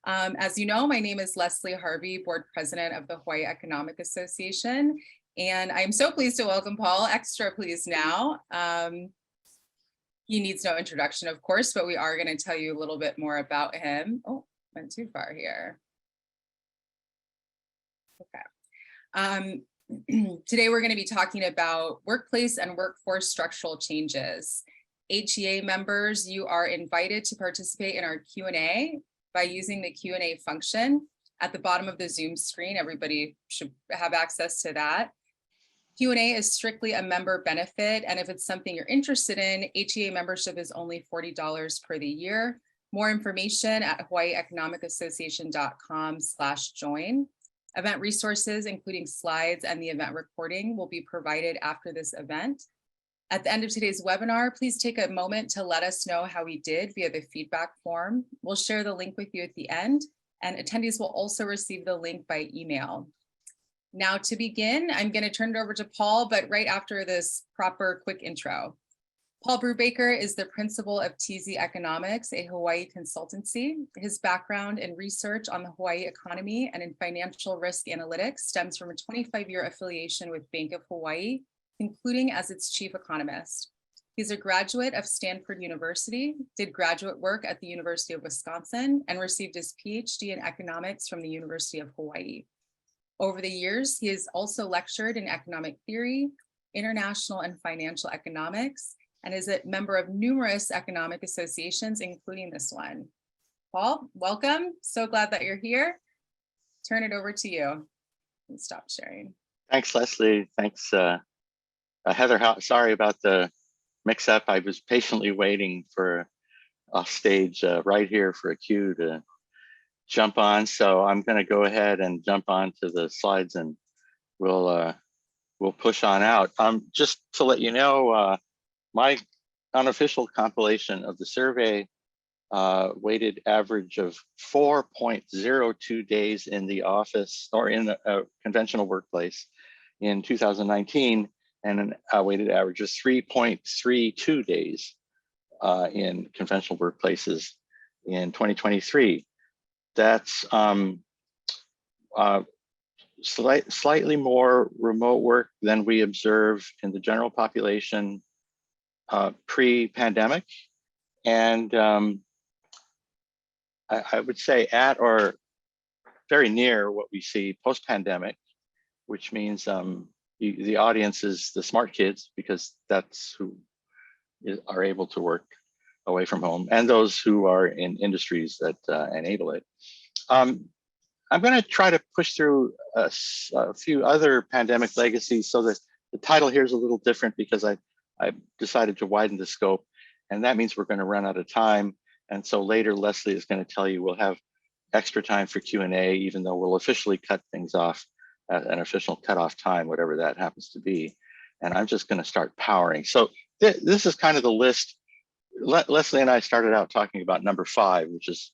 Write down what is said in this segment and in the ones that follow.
As you know, my name is Leslie Harvey, Board President of the Hawaii Economic Association, and I'm so pleased to welcome Paul, extra pleased now. He needs no introduction, of course, but we are going to tell you a little bit more about him. Oh, went too far here. Okay. Today, we're going to be talking about workplace and workforce structural changes. HEA members, you are invited to participate in our Q&A by using the Q&A function at the bottom of the Zoom screen. Everybody should have access to that. Q&A is strictly a member benefit, and if it's something you're interested in, HEA membership is only $40 per the year. More information at hawaiieconomicassociation.com/join. Event resources, including slides and the event recording, will be provided after this event. At the end of today's webinar, please take a moment to let us know how we did via the feedback form. We'll share the link with you at the end, and attendees will also receive the link by email. Now to begin, I'm going to turn it over to Paul, but right after this proper quick intro. Paul Brewbaker is the principal of TZ Economics, a Hawaii consultancy. His background in research on the Hawaii economy and in financial risk analytics stems from a 25-year affiliation with Bank of Hawaii, including as its chief economist. He's a graduate of Stanford University, did graduate work at the University of Wisconsin, and received his Ph.D. in economics from the University of Hawaii. Over the years, he has also lectured in economic theory, international and financial economics, and is a member of numerous economic associations, including this one. Paul, welcome. So glad that you're here. Turn it over to you. And stop sharing. Thanks, Leslie. Thanks, Heather. Sorry about the mix-up. I was patiently waiting for off stage right here for a cue to jump on. So I'm going to go ahead and jump on to the slides, and we'll push on out. Just to let you know, my unofficial compilation of the survey weighted average of 4.02 days in the office or in a conventional workplace in 2019, and a weighted average of 3.32 days in conventional workplaces in 2023. That's slightly more remote work than we observe in the general population pre-pandemic, and I would say at or very near what we see post-pandemic, which means the audience is the smart kids, because that's who are able to work away from home, and those who are in industries that enable it. I'm going to try to push through a few other pandemic legacies, so that the title here is a little different because I decided to widen the scope, and that means we're going to run out of time. And so later, Leslie is going to tell you we'll have extra time for Q&A, even though we'll officially cut things off at an official cutoff time, whatever that happens to be. And I'm just going to start powering. So this is kind of the list. Leslie and I started out talking about number 5, which is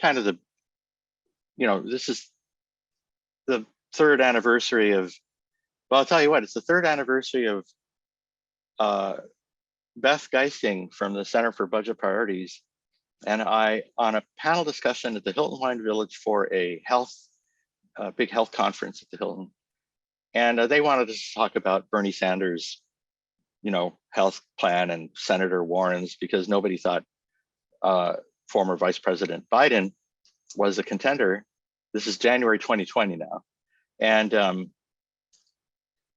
kind of this is the third anniversary of, well, I'll tell you what, it's the third anniversary of Beth Geisting from the Center for Budget Priorities, and I, on a panel discussion at the Hilton Hawaiian Village for a big health conference at the Hilton, and they wanted us to talk about Bernie Sanders' health plan and Senator Warren's, because nobody thought former Vice President Biden was a contender. This is January 2020 now, and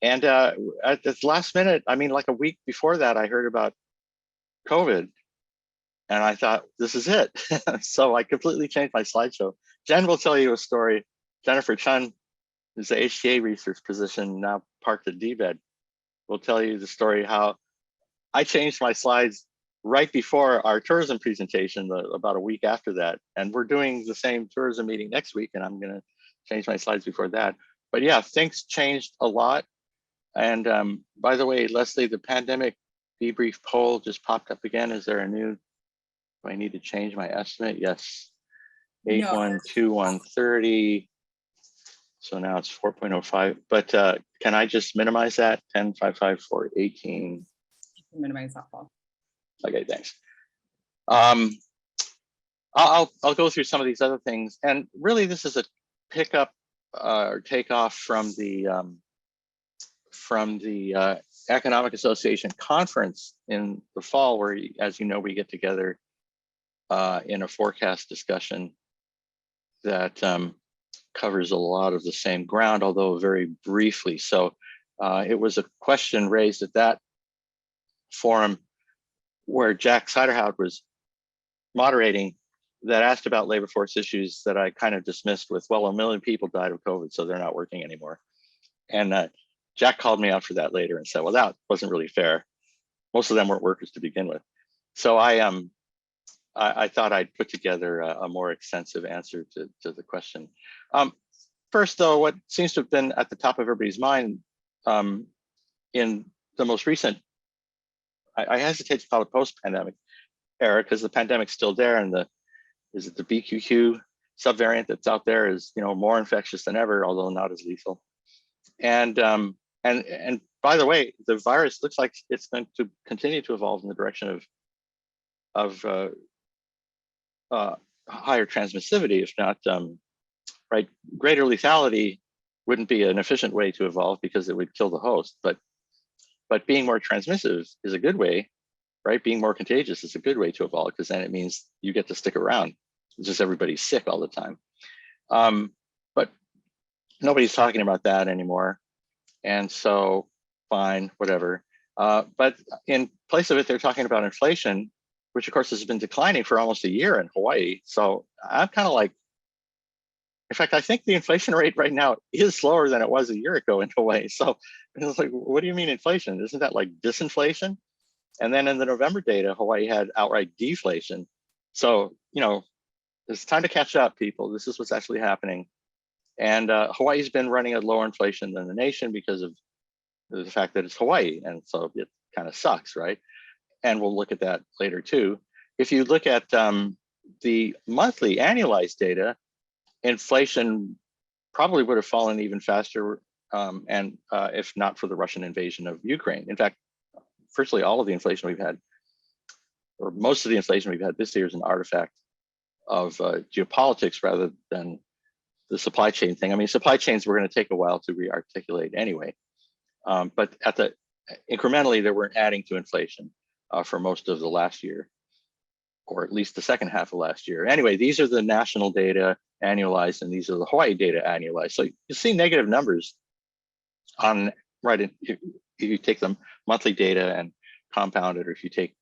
at the last minute, I mean, like a week before that, I heard about COVID, and I thought, this is it. So I completely changed my slideshow. Jen will tell you a story. Jennifer Chun is the HTA research position, now parked at DBED, will tell you the story how I changed my slides right before our tourism presentation, about a week after that. And we're doing the same tourism meeting next week, and I'm going to change my slides before that. But yeah, things changed a lot. And by the way, Leslie, the pandemic debrief poll just popped up again. Is there a new, do I need to change my estimate? Yes, 812130. So now it's 4.05, but can I just minimize that? 10.55.418. Minimize that, Paul. Okay, thanks. I'll go through some of these other things, and really this is a pickup or takeoff from the Economic Association conference in the fall, where, as you know, we get together in a forecast discussion that covers a lot of the same ground, although very briefly. So it was a question raised at that forum where Jack Siderhout was moderating that asked about labor force issues that I kind of dismissed with, well, 1 million people died of COVID, so they're not working anymore. And Jack called me out for that later and said, well, that wasn't really fair. Most of them weren't workers to begin with. So I thought I'd put together a more extensive answer to the question. First, though, what seems to have been at the top of everybody's mind in the most recent, I hesitate to call it post-pandemic era, because the pandemic's still there, and the BQQ subvariant that's out there is, more infectious than ever, although not as lethal. And by the way, the virus looks like it's going to continue to evolve in the direction of higher transmissivity, if not right. Greater lethality wouldn't be an efficient way to evolve because it would kill the host, but being more transmissive is a good way, right? Being more contagious is a good way to evolve, because then it means you get to stick around. It's just everybody's sick all the time. But nobody's talking about that anymore. And so fine, whatever. But in place of it, they're talking about inflation, which of course has been declining for almost a year in Hawaii. So I'm kind of like, in fact, I think the inflation rate right now is slower than it was a year ago in Hawaii. So it's like, what do you mean inflation? Isn't that like disinflation? And then in the November data, Hawaii had outright deflation. So, it's time to catch up, people. This is what's actually happening. And Hawaii's been running at lower inflation than the nation because of the fact that it's Hawaii. And so it kind of sucks, right? And we'll look at that later too. If you look at the monthly annualized data, inflation probably would have fallen even faster, and if not for the Russian invasion of Ukraine. In fact, virtually all of the inflation we've had, or most of the inflation we've had this year, is an artifact of geopolitics rather than the supply chain thing. I mean, supply chains were going to take a while to re-articulate anyway, but incrementally they weren't adding to inflation for most of the last year, or at least the second half of last year. Anyway, these are the national data annualized, and these are the Hawaii data annualized. So you see negative numbers on, right, if you take the monthly data and compound it, or if you take,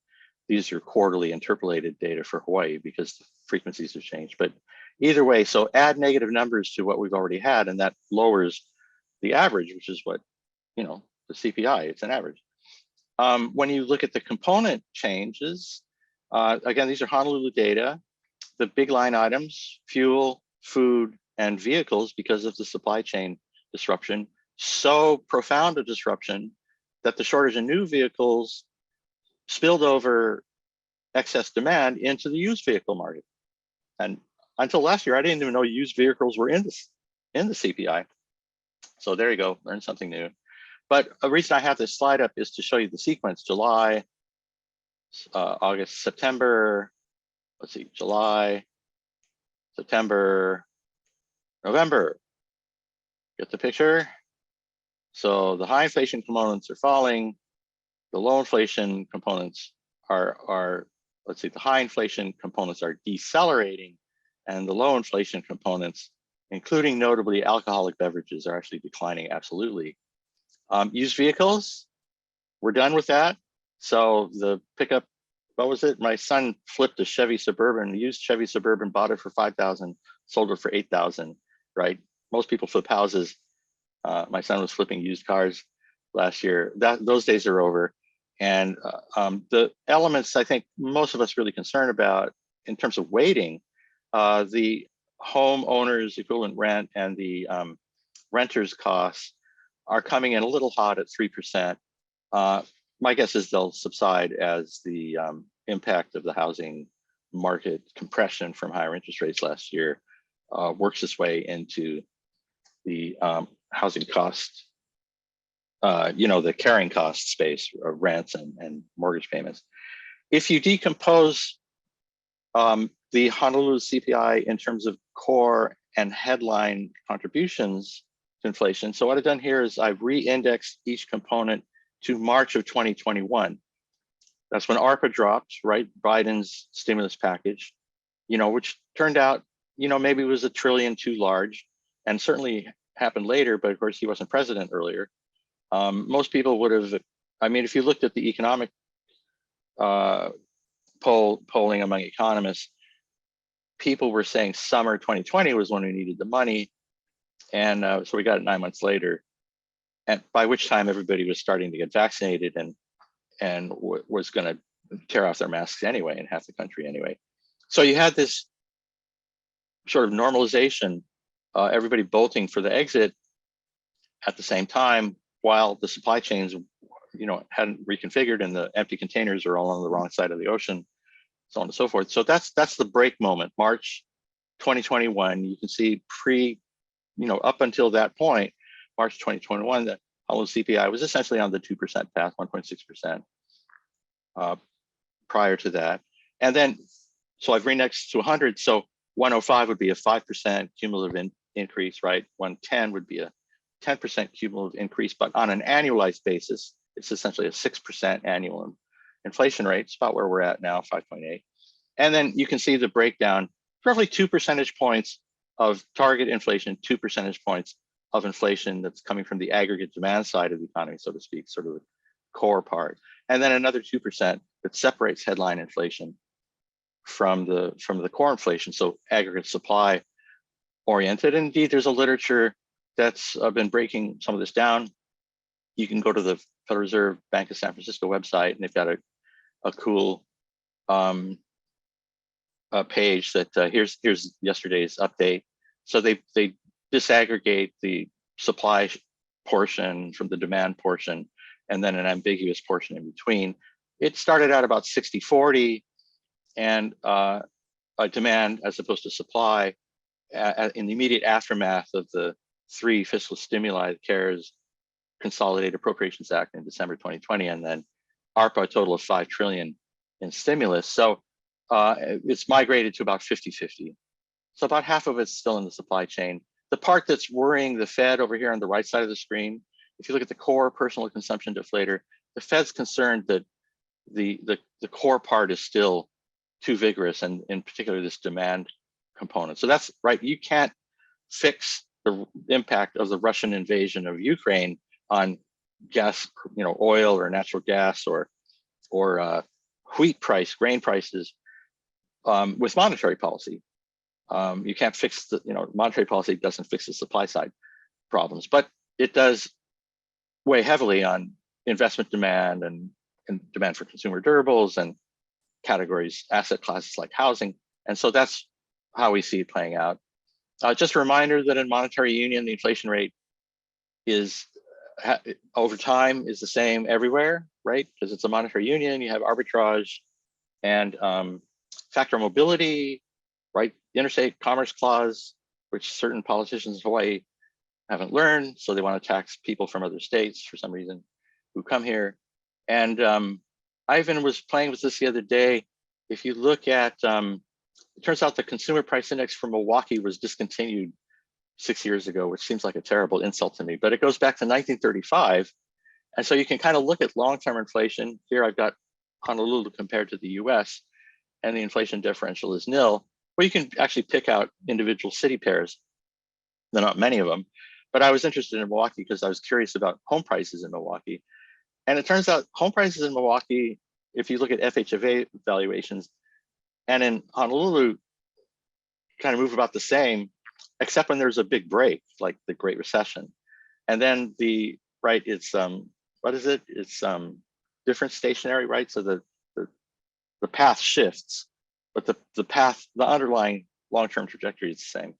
these are quarterly interpolated data for Hawaii because the frequencies have changed. But either way, so add negative numbers to what we've already had, and that lowers the average, which is what, the CPI, it's an average. When you look at the component changes, again, these are Honolulu data. The big line items, fuel, food, and vehicles, because of the supply chain disruption, so profound a disruption that the shortage in new vehicles spilled over excess demand into the used vehicle market. And until last year, I didn't even know used vehicles were in the CPI. So there you go, learn something new. But a reason I have this slide up is to show you the sequence: July, August, September, let's see, July, September, November. Get the picture? So the high inflation components are falling. The low inflation components are, let's see, the high inflation components are decelerating, and the low inflation components, including notably alcoholic beverages, are actually declining absolutely. Used vehicles, we're done with that. So the pickup, what was it? My son flipped a Chevy Suburban, used Chevy Suburban, bought it for $5,000, sold it for $8,000, right? Most people flip houses. My son was flipping used cars last year. Those days are over. And the elements I think most of us really concerned about in terms of weighting, the homeowner's equivalent rent and the renter's costs are coming in a little hot at 3%. My guess is they'll subside as the impact of the housing market compression from higher interest rates last year works its way into the housing cost, the carrying cost space of rents and mortgage payments. If you decompose the Honolulu CPI in terms of core and headline contributions to inflation. So what I've done here is I've re-indexed each component to March of 2021. That's when ARPA dropped, right? Biden's stimulus package, which turned out, maybe it was $1 trillion too large, and certainly happened later, but of course he wasn't president earlier. Most people would have, if you looked at the economic polling among economists, people were saying summer 2020 was when we needed the money. And so we got it 9 months later, and by which time everybody was starting to get vaccinated and was going to tear off their masks anyway in half the country anyway. So you had this sort of normalization, everybody bolting for the exit at the same time, while the supply chains, hadn't reconfigured and the empty containers are all on the wrong side of the ocean, so on and so forth. So that's the break moment, March 2021. You can see up until that point, March 2021, the Honolulu CPI was essentially on the 2% path, 1.6% prior to that. And then, so I've re-indexed to 100. So 105 would be a 5% cumulative increase, right? 110 would be a 10% cumulative increase, but on an annualized basis, it's essentially a 6% annual inflation rate. It's about where we're at now, 5.8. And then you can see the breakdown, roughly 2 percentage points of target inflation, 2 percentage points of inflation that's coming from the aggregate demand side of the economy, so to speak, sort of the core part. And then another 2% that separates headline inflation from the core inflation, so aggregate supply oriented. And indeed, there's a literature that's been breaking some of this down. You can go to the Federal Reserve Bank of San Francisco website, and they've got a cool page that here's yesterday's update. So they disaggregate the supply portion from the demand portion, and then an ambiguous portion in between. It started out about 60-40 and demand as opposed to supply in the immediate aftermath of the 3 fiscal stimuli, the CARES Consolidated Appropriations Act in December 2020, and then ARPA, a total of $5 trillion in stimulus. So it's migrated to about 50-50. So about half of it's still in the supply chain. The part that's worrying the Fed over here on the right side of the screen, if you look at the core personal consumption deflator, the Fed's concerned that the core part is still too vigorous, and in particular this demand component. So that's right. You can't fix the impact of the Russian invasion of Ukraine on gas, oil or natural gas or wheat price, grain prices with monetary policy. You can't fix monetary policy doesn't fix the supply side problems, but it does weigh heavily on investment demand and demand for consumer durables and categories, asset classes like housing. And so that's how we see it playing out. Just a reminder that in monetary union, the inflation rate is over time is the same everywhere, right? Because it's a monetary union, you have arbitrage and factor mobility, right? Interstate commerce clause, which certain politicians in Hawaii haven't learned. So they want to tax people from other states for some reason who come here. And Ivan was playing with this the other day. If you look at, it turns out the consumer price index for Milwaukee was discontinued 6 years ago, which seems like a terrible insult to me, but it goes back to 1935. And so you can kind of look at long-term inflation. Here I've got Honolulu compared to the US, and the inflation differential is nil. Well, you can actually pick out individual city pairs. There are not many of them, but I was interested in Milwaukee because I was curious about home prices in Milwaukee. And it turns out home prices in Milwaukee, if you look at FHFA valuations, and in Honolulu, kind of move about the same, except when there's a big break, like the Great Recession. And then it's what is it? It's different stationary, right? So the path shifts, but the underlying long-term trajectory is the same,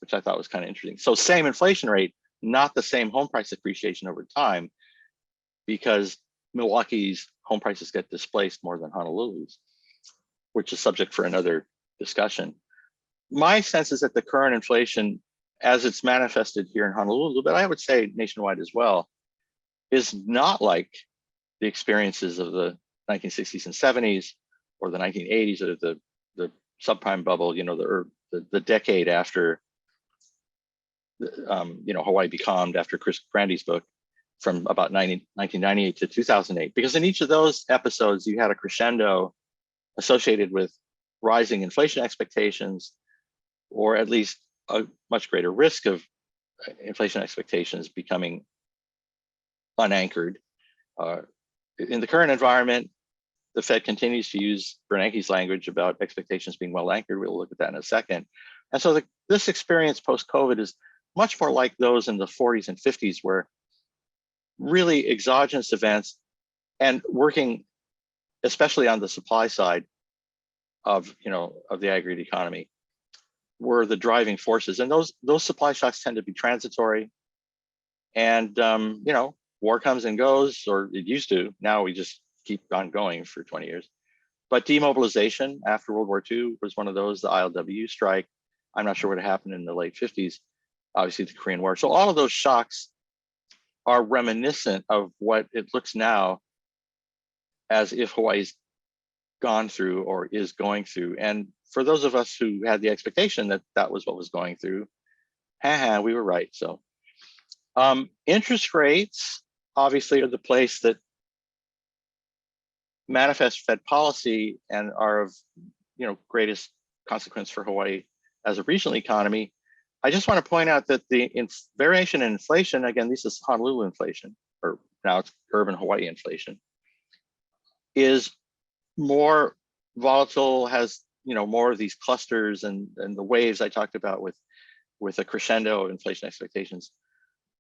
which I thought was kind of interesting. So same inflation rate, not the same home price appreciation over time, because Milwaukee's home prices get displaced more than Honolulu's, which is subject for another discussion. My sense is that the current inflation, as it's manifested here in Honolulu, but I would say nationwide as well, is not like the experiences of the 1960s and 70s or the 1980s or the subprime bubble, the decade after, Hawaii becalmed after Chris Grandy's book from about 1998 to 2008. Because in each of those episodes, you had a crescendo associated with rising inflation expectations, or at least a much greater risk of inflation expectations becoming unanchored. In the current environment, the Fed continues to use Bernanke's language about expectations being well anchored. We'll look at that in a second. And so this experience post-COVID is much more like those in the 40s and 50s, where really exogenous events and working, especially on the supply side of the aggregate economy, were the driving forces. And those supply shocks tend to be transitory. And war comes and goes, or it used to. Now we just keep on going for 20 years. But demobilization after World War II was one of those. The ILWU strike, I'm not sure what happened in the late 50s. Obviously the Korean War. So all of those shocks are reminiscent of what it looks now as if Hawaii's gone through or is going through. And for those of us who had the expectation that that was what was going through, we were right. So interest rates obviously are the place that manifest Fed policy and are of greatest consequence for Hawaii as a regional economy. I just want to point out that the variation in inflation, again, this is Honolulu inflation, or now it's urban Hawaii inflation, is more volatile, has more of these clusters and the waves I talked about with a crescendo of inflation expectations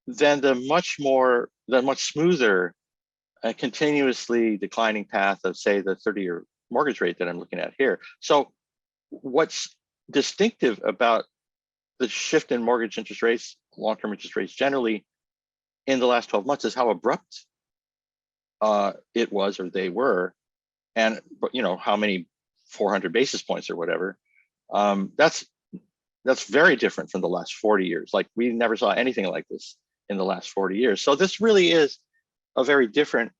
than the much smoother and continuously declining path of, say, the 30-year mortgage rate that I'm looking at here. So what's distinctive about the shift in mortgage interest rates, long-term interest rates generally, in the last 12 months is how abrupt it was, or they were, and how many 400 basis points or whatever. That's very different from the last 40 years. Like, we never saw anything like this in the last 40 years. So this really is a very different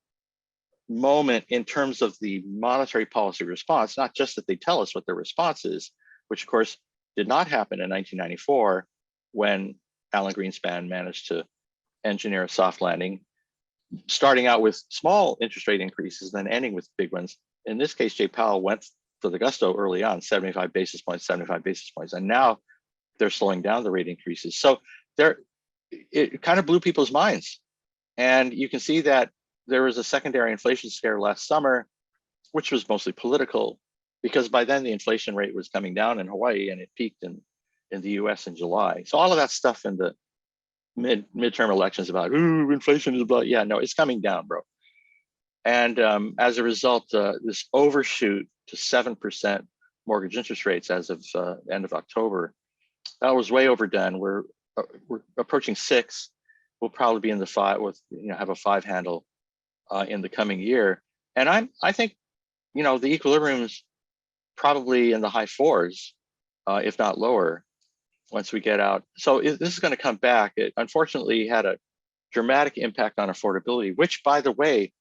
moment in terms of the monetary policy response, not just that they tell us what their response is, which of course did not happen in 1994 when Alan Greenspan managed to engineer a soft landing, starting out with small interest rate increases, then ending with big ones. In this case, Jay Powell went for the gusto early on, 75 basis points, and now they're slowing down the rate increases. So it kind of blew people's minds. And you can see that there was a secondary inflation scare last summer, which was mostly political, because by then the inflation rate was coming down in Hawaii and it peaked in the US in July. So all of that stuff in the midterm elections about, ooh, inflation is about, yeah, no, it's coming down, bro. And as a result, this overshoot to 7% mortgage interest rates as of end of October, that was way overdone. We're approaching 6. We'll probably be in the 5 with, have a 5 handle in the coming year. And I think, the equilibrium's probably in the high 4s, if not lower, once we get out. So this is going to come back. It unfortunately had a dramatic impact on affordability, which, by the way,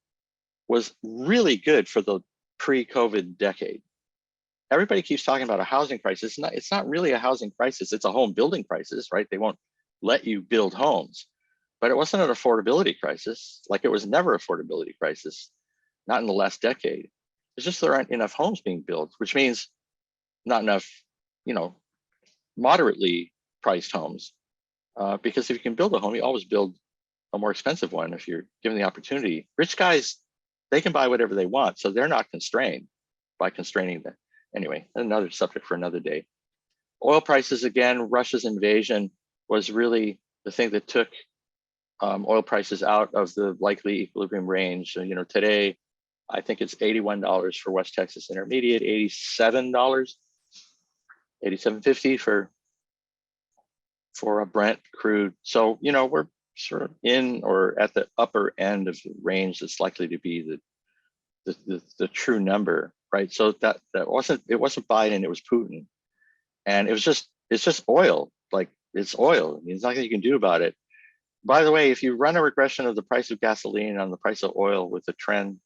was really good for the pre-COVID decade. Everybody keeps talking about a housing crisis. It's not really a housing crisis. It's a home building crisis, right? They won't let you build homes. But it wasn't an affordability crisis. Like, it was never an affordability crisis, not in the last decade. It's just there aren't enough homes being built, which means not enough, moderately priced homes. Because if you can build a home, you always build a more expensive one if you're given the opportunity. Rich guys, they can buy whatever they want, so they're not constrained by constraining them. Anyway, another subject for another day. Oil prices, again, Russia's invasion was really the thing that took oil prices out of the likely equilibrium range. So, today, I think it's $81 for West Texas Intermediate, $87, $87.50 for a Brent crude. So, we're sort of in or at the upper end of the range that's likely to be the true number, right? So it wasn't Biden, it was Putin, and it's just oil. Like, it's oil. There's nothing you can do about it. By the way, if you run a regression of the price of gasoline on the price of oil with the trend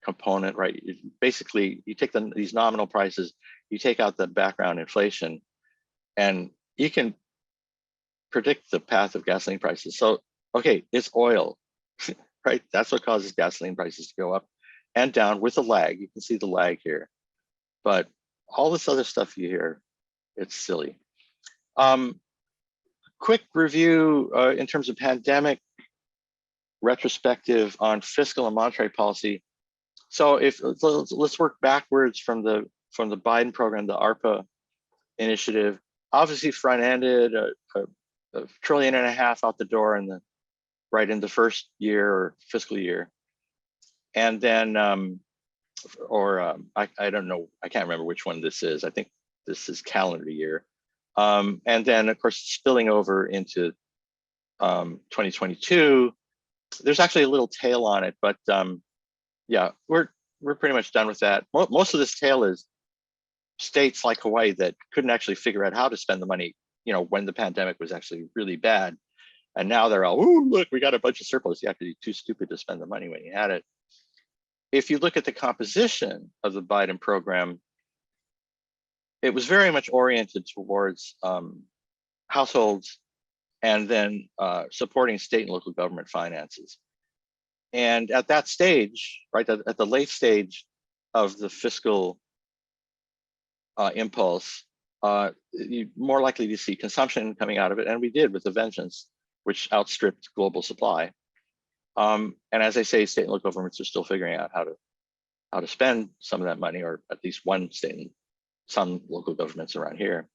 component, right? Basically, you take these nominal prices, you take out the background inflation, and you can predict the path of gasoline prices. So, okay, it's oil, right? That's what causes gasoline prices to go up and down with a lag. You can see the lag here. But all this other stuff you hear, it's silly. Quick review in terms of pandemic retrospective on fiscal and monetary policy. So let's work backwards from the Biden program, the ARPA initiative. Obviously front-ended $1.5 trillion out the door in the first year or fiscal year, and then I don't know, I can't remember which one this is. I think this is calendar year, and then of course spilling over into 2022. There's actually a little tail on it, but yeah, we're pretty much done with that. Most of this tail is states like Hawaii that couldn't actually figure out how to spend the money, when the pandemic was actually really bad. And now they're all, ooh, look, we got a bunch of surplus. You have to be too stupid to spend the money when you had it. If you look at the composition of the Biden program, it was very much oriented towards households and then supporting state and local government finances. And at that stage, right, at the late stage of the fiscal impulse, you're more likely to see consumption coming out of it, and we did with a vengeance, which outstripped global supply. And as I say, state and local governments are still figuring out how to spend some of that money, or at least one state and some local governments around here.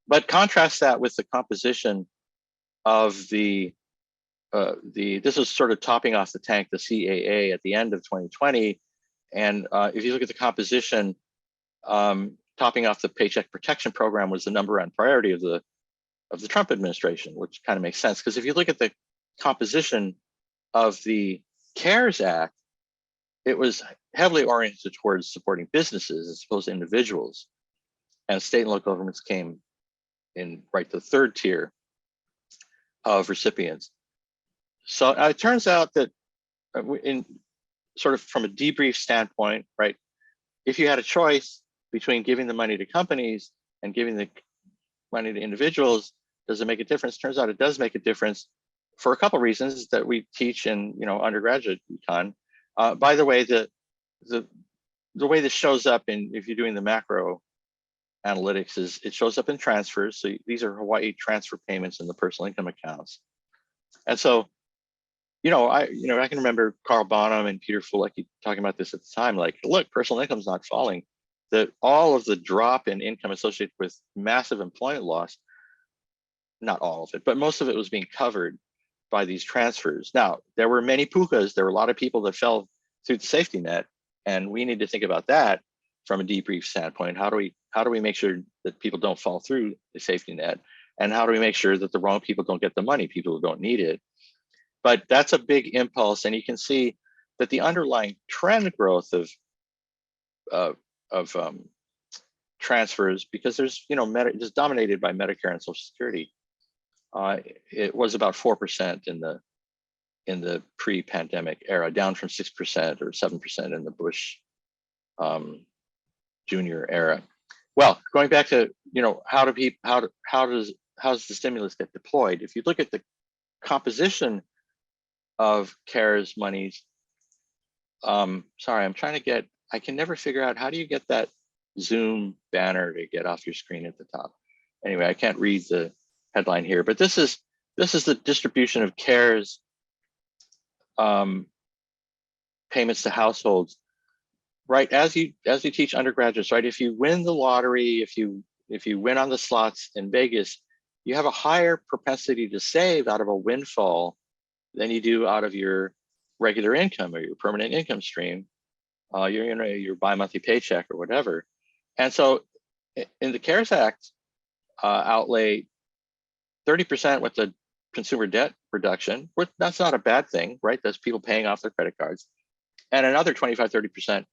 But contrast that with the composition of this is sort of topping off the tank, the CAA at the end of 2020. And if you look at the composition, topping off the Paycheck Protection Program was the number one priority of the Trump administration, which kind of makes sense, because if you look at the composition of the CARES Act, it was heavily oriented towards supporting businesses as opposed to individuals. And state and local governments came in the third tier of recipients. So it turns out that in sort of from a debrief standpoint, right, if you had a choice between giving the money to companies and giving the money to individuals, does it make a difference? Turns out it does make a difference for a couple of reasons that we teach in undergraduate econ. By the way, the way this shows up if you're doing the macro analytics is it shows up in transfers. So these are Hawaii transfer payments in the personal income accounts. And so, I can remember Carl Bonham and Peter Fulecki talking about this at the time, like, look, personal income's not falling. That all of the drop in income associated with massive employment loss, not all of it, but most of it was being covered by these transfers. Now, there were many pukas. There were a lot of people that fell through the safety net, and we need to think about that from a debrief standpoint. How do we make sure that people don't fall through the safety net, and how do we make sure that the wrong people don't get the money, people who don't need it? But that's a big impulse, and you can see that the underlying trend growth of transfers, because there's it's dominated by Medicare and Social Security. It was about 4% in the pre-pandemic era, down from 6% or 7% in the Bush Junior era. Well, going back to how does the stimulus get deployed? If you look at the composition of CARES monies, sorry, I can never figure out how do you get that Zoom banner to get off your screen at the top. Anyway, I can't read the headline here, but this is the distribution of CARES payments to households, right? As you teach undergraduates, right? If you win the lottery, if you win on the slots in Vegas, you have a higher propensity to save out of a windfall than you do out of your regular income or your permanent income stream, your bi-monthly paycheck or whatever. And so in the CARES Act outlay, 30% with the consumer debt reduction, that's not a bad thing, right? That's people paying off their credit cards. And another 25, 30%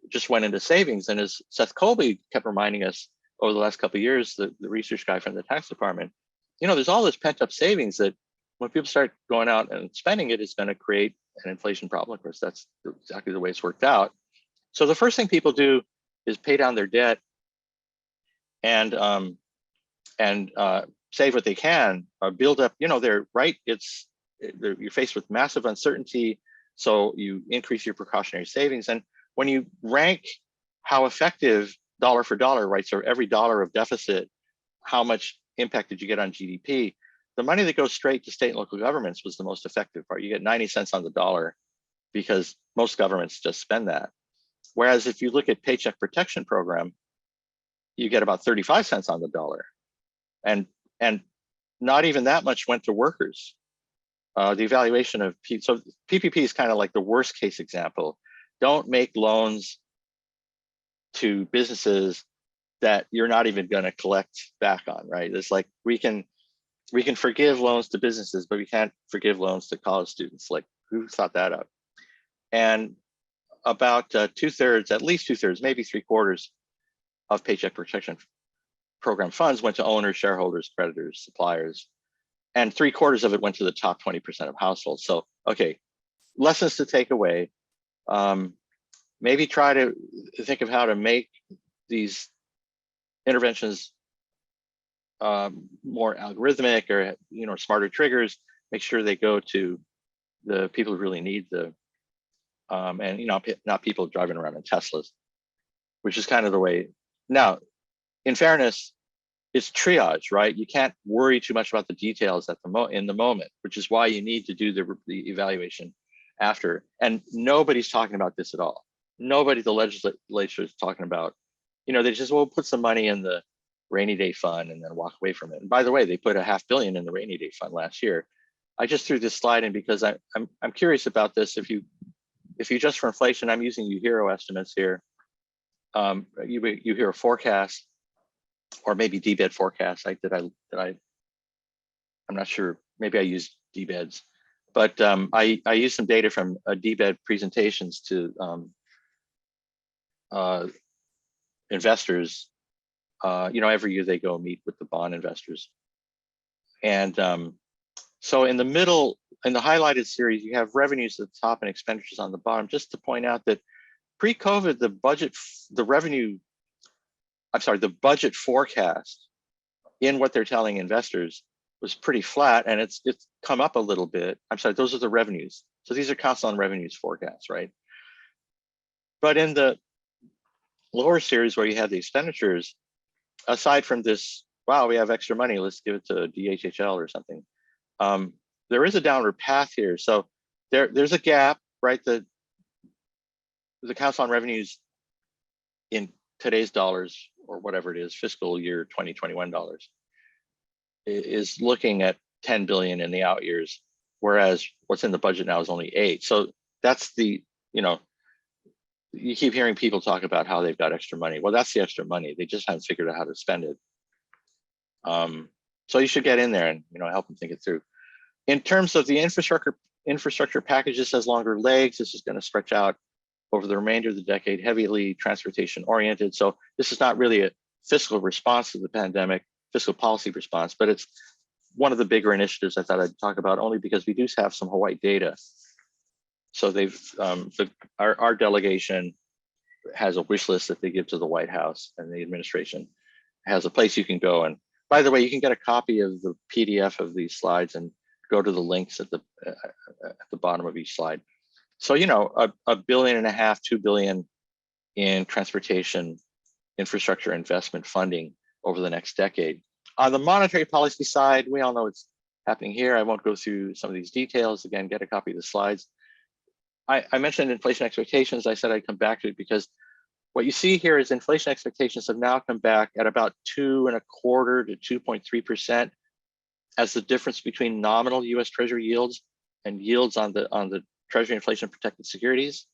just went into savings. And as Seth Colby kept reminding us over the last couple of years, the research guy from the tax department, there's all this pent up savings that when people start going out and spending it, it's going to create an inflation problem. Of course, that's exactly the way it's worked out. So the first thing people do is pay down their debt and save what they can, build up, they're right. You're faced with massive uncertainty. So you increase your precautionary savings. And when you rank how effective dollar for dollar, right? So every dollar of deficit, how much impact did you get on GDP? The money that goes straight to state and local governments was the most effective part. You get 90 cents on the dollar because most governments just spend that. Whereas if you look at Paycheck Protection Program, you get about 35 cents on the dollar. And not even that much went to workers. The evaluation of, so PPP is kind of like the worst case example. Don't make loans to businesses that you're not even going to collect back on, right? It's like we can forgive loans to businesses, but we can't forgive loans to college students. Like, who thought that up? And about 2/3, at least 2/3, maybe 3/4 of Paycheck Protection Program funds went to owners, shareholders, creditors, suppliers, and 3/4 of it went to the top 20% of households. So, okay, lessons to take away. Maybe try to think of how to make these interventions more algorithmic, or smarter triggers. Make sure they go to the people who really need the, and not people driving around in Teslas, which is kind of the way. Now, in fairness, it's triage, right? You can't worry too much about the details in the moment, which is why you need to do the evaluation after. And nobody's talking about this at all. Nobody, the legislature is talking about, they just will put some money in the rainy day fund and then walk away from it. And by the way, they put $500 million in the rainy day fund last year. I just threw this slide in because I'm curious about this. If you adjust for inflation, I'm using UHERO estimates here. UHERO forecast, or maybe DBED forecast. I'm not sure. Maybe I used DBEDs, but I used some data from DBED presentations to investors. Every year they go meet with the bond investors. And so in the middle, in the highlighted series, you have revenues at the top and expenditures on the bottom, just to point out that pre-COVID, the budget forecast in what they're telling investors was pretty flat, and it's come up a little bit. I'm sorry, those are the revenues. So these are constant on revenues forecasts, right? But in the lower series where you have the expenditures, aside from this, wow, we have extra money, let's give it to DHHL or something. There is a downward path here. So there's a gap, right? The council on revenues in today's dollars, or whatever it is, fiscal year 2021 dollars, is looking at 10 billion in the out years, whereas what's in the budget now is only 8. So that's the, you keep hearing people talk about how they've got extra money. Well, that's the extra money. They just haven't figured out how to spend it. So you should get in there and help them think it through. In terms of the infrastructure package, this has longer legs. This is going to stretch out over the remainder of the decade, heavily transportation oriented. So this is not really a fiscal response to the pandemic, fiscal policy response, but it's one of the bigger initiatives I thought I'd talk about, only because we do have some Hawaii data. So our delegation has a wish list that they give to the White House, and the administration has a place you can go. And by the way, you can get a copy of the PDF of these slides and go to the links at the bottom of each slide. So, $1.5 billion, $2 billion in transportation infrastructure investment funding over the next decade. On the monetary policy side, we all know what's happening here. I won't go through some of these details. Again, get a copy of the slides. I mentioned inflation expectations. I said I'd come back to it because what you see here is inflation expectations have now come back at about 2.25% to 2.3% as the difference between nominal U.S. Treasury yields and yields on the Treasury inflation protected securities,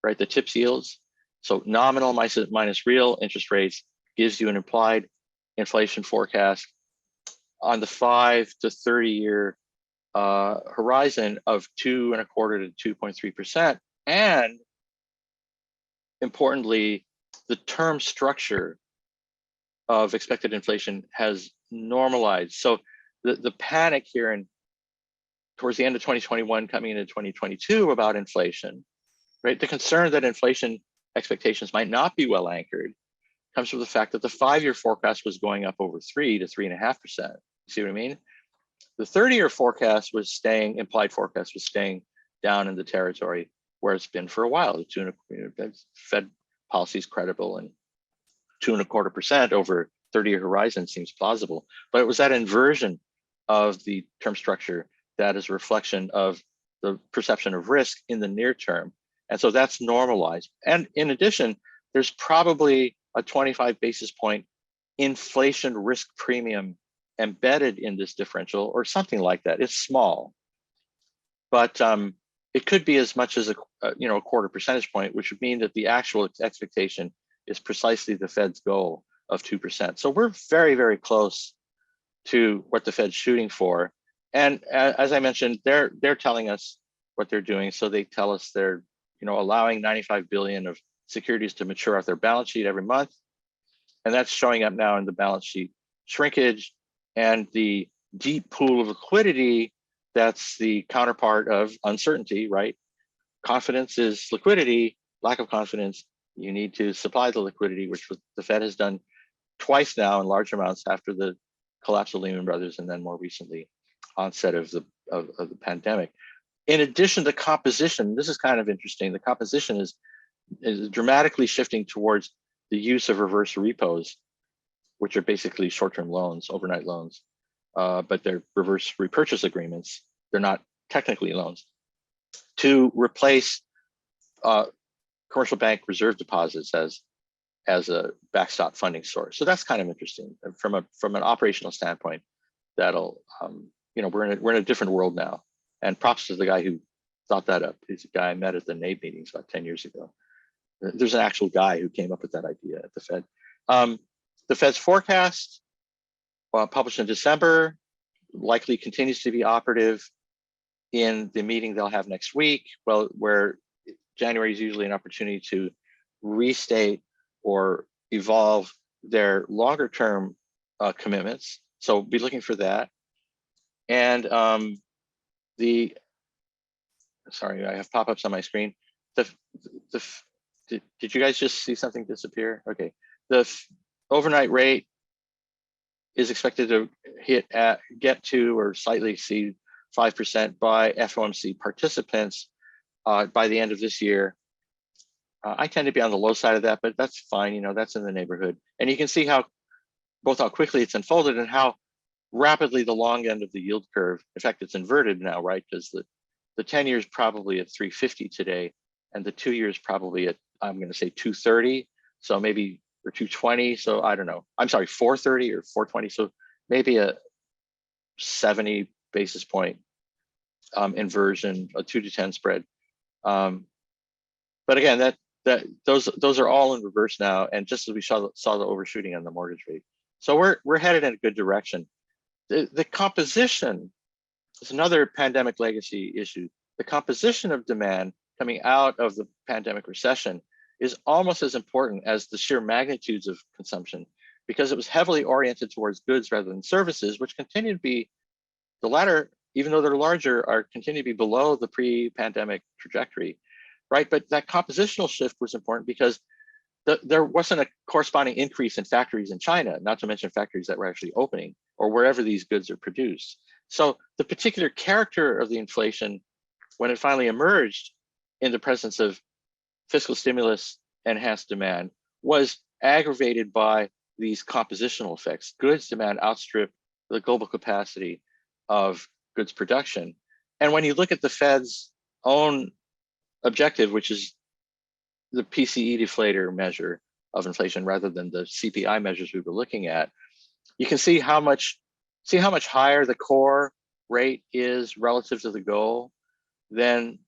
right? The TIPS yields. So nominal minus real interest rates gives you an implied inflation forecast on the 5 to 30 year horizon of 2.25% to 2.3%. And importantly, the term structure of expected inflation has normalized. So the panic here towards the end of 2021, coming into 2022 about inflation, right? The concern that inflation expectations might not be well anchored comes from the fact that the 5-year forecast was going up over 3 to 3.5%. See what I mean? The 30-year forecast was staying, implied forecast was staying down in the territory where it's been for a while. The Fed policy is credible, and 2.25% over 30-year horizon seems plausible. But it was that inversion of the term structure that is a reflection of the perception of risk in the near term. And so that's normalized. And in addition, there's probably a 25 basis point inflation risk premium embedded in this differential, or something like that. It's small, but it could be as much as a quarter percentage point, which would mean that the actual expectation is precisely the Fed's goal of 2%. So we're very, very close to what the Fed's shooting for. And as I mentioned, they're telling us what they're doing. So they tell us they're allowing 95 billion of securities to mature off their balance sheet every month. And that's showing up now in the balance sheet shrinkage and the deep pool of liquidity. That's the counterpart of uncertainty, right? Confidence is liquidity. Lack of confidence, you need to supply the liquidity, which the Fed has done twice now in large amounts after the collapse of Lehman Brothers, and then more recently onset of the pandemic. In addition, the composition, this is kind of interesting. The composition is dramatically shifting towards the use of reverse repos, which are basically short-term loans, overnight loans, but they're reverse repurchase agreements. They're not technically loans, to replace commercial bank reserve deposits as a backstop funding source. So that's kind of interesting from an operational standpoint. That'll we're in a different world now. And props to the guy who thought that up. He's a guy I met at the NABE meetings about 10 years ago. There's an actual guy who came up with that idea at the Fed. The Fed's forecast, published in December, likely continues to be operative in the meeting they'll have next week. Well, where January is usually an opportunity to restate or evolve their longer term commitments. So be looking for that. And sorry, I have pop-ups on my screen. Did you guys just see something disappear? Okay, the overnight rate is expected to get to or slightly exceed 5% by FOMC participants by the end of this year. I tend to be on the low side of that, but that's fine. That's in the neighborhood. And you can see how quickly it's unfolded and how rapidly the long end of the yield curve, in fact, it's inverted now, right? Because the 10 years probably at 350 today, and the 2 years probably at, I'm going to say 230. So maybe, or 220. So I don't know. I'm sorry, 430 or 420. So maybe a 70 basis point inversion, a 2 to 10 spread. But again, those are all in reverse now. And just as we saw the overshooting on the mortgage rate. So we're headed in a good direction. The composition is another pandemic legacy issue. The composition of demand coming out of the pandemic recession is almost as important as the sheer magnitudes of consumption, because it was heavily oriented towards goods rather than services, which continue to be, the latter, even though they're larger, continue to be below the pre-pandemic trajectory, right? But that compositional shift was important because there wasn't a corresponding increase in factories in China, not to mention factories that were actually opening or wherever these goods are produced. So the particular character of the inflation, when it finally emerged in the presence of fiscal stimulus enhanced demand, was aggravated by these compositional effects. Goods demand outstrip the global capacity of goods production. And when you look at the Fed's own objective, which is the PCE deflator measure of inflation rather than the CPI measures we were looking at, you can see how much higher the core rate is relative to the goal. Then,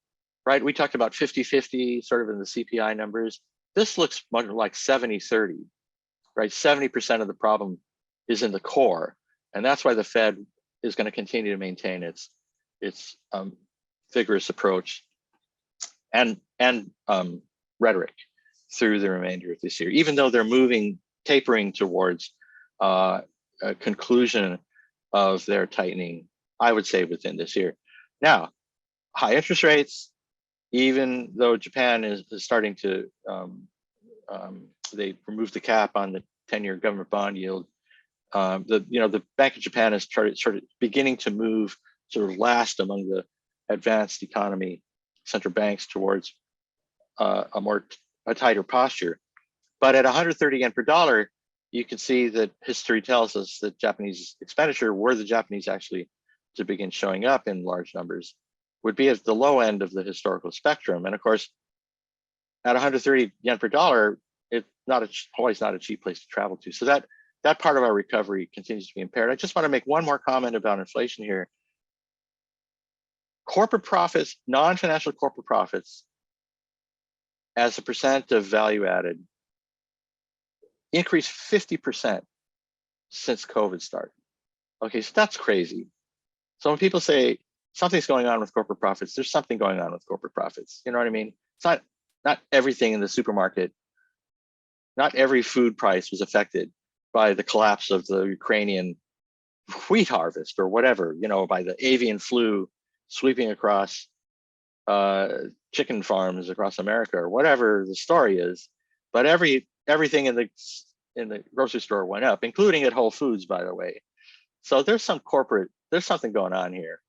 right, we talked about 50-50 sort of in the CPI numbers. This looks much like 70-30, right? 70% of the problem is in the core. And that's why the Fed is going to continue to maintain its vigorous approach and rhetoric through the remainder of this year, even though they're tapering towards a conclusion of their tightening, I would say, within this year. Now, high interest rates, even though Japan is starting to they removed the cap on the 10-year government bond yield. The Bank of Japan has started beginning to move sort of last among the advanced economy central banks towards a tighter posture. But at 130 yen per dollar, you can see that history tells us that Japanese expenditure, were the Japanese actually to begin showing up in large numbers, would be at the low end of the historical spectrum. And of course, at 130 yen per dollar, Hawaii's not a cheap place to travel to. So that part of our recovery continues to be impaired. I just want to make one more comment about inflation here. Corporate profits, non-financial corporate profits, as a percent of value added, increased 50% since COVID started. Okay, so that's crazy. So when people say something's going on with corporate profits, there's something going on with corporate profits. You know what I mean? It's not everything in the supermarket, not every food price was affected by the collapse of the Ukrainian wheat harvest or whatever, by the avian flu sweeping across chicken farms across America or whatever the story is. But everything in the grocery store went up, including at Whole Foods, by the way. So there's something going on here.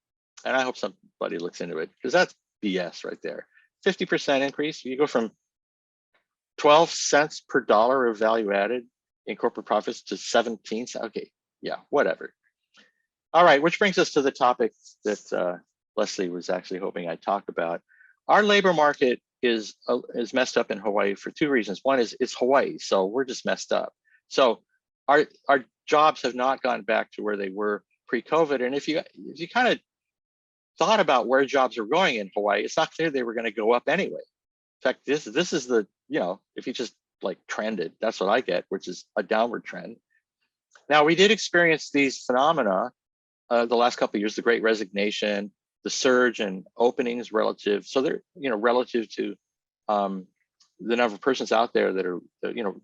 And I hope somebody looks into it, because that's BS right there. 50% increase. You go from 12 cents per dollar of value added in corporate profits to 17 cents. Okay, yeah, whatever. All right, which brings us to the topic that Leslie was actually hoping I'd talk about. Our labor market is messed up in Hawaii for two reasons. One is it's Hawaii, so we're just messed up. So our jobs have not gone back to where they were pre-COVID. And if you kind of thought about where jobs are going in Hawaii, it's not clear they were going to go up anyway. In fact, this is the, if you just like trended, that's what I get, which is a downward trend. Now, we did experience these phenomena the last couple of years, the Great Resignation, the surge in openings relative. So they're, relative to the number of persons out there that are,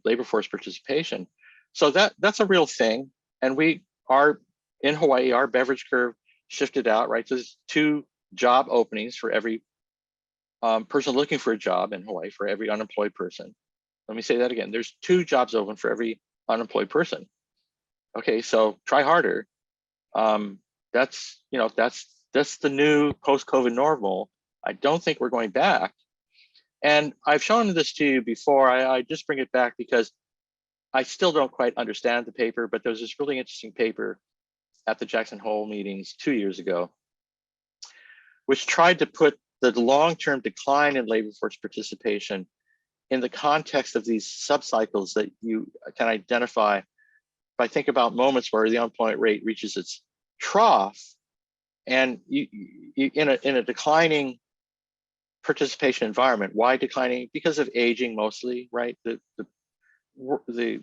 labor force participation. So that's a real thing. And we are in Hawaii, our beverage curve shifted out, right? So there's 2 job openings for every person looking for a job in Hawaii, for every unemployed person. Let me say that again. There's 2 jobs open for every unemployed person. Okay, so try harder. That's the new post-COVID normal. I don't think we're going back. And I've shown this to you before. I just bring it back because I still don't quite understand the paper, but there was this really interesting paper at the Jackson Hole meetings 2 years ago, which tried to put the long-term decline in labor force participation in the context of these subcycles that you can identify. If I think about moments where the unemployment rate reaches its trough, and you in a declining participation environment. Why declining? Because of aging mostly, right? The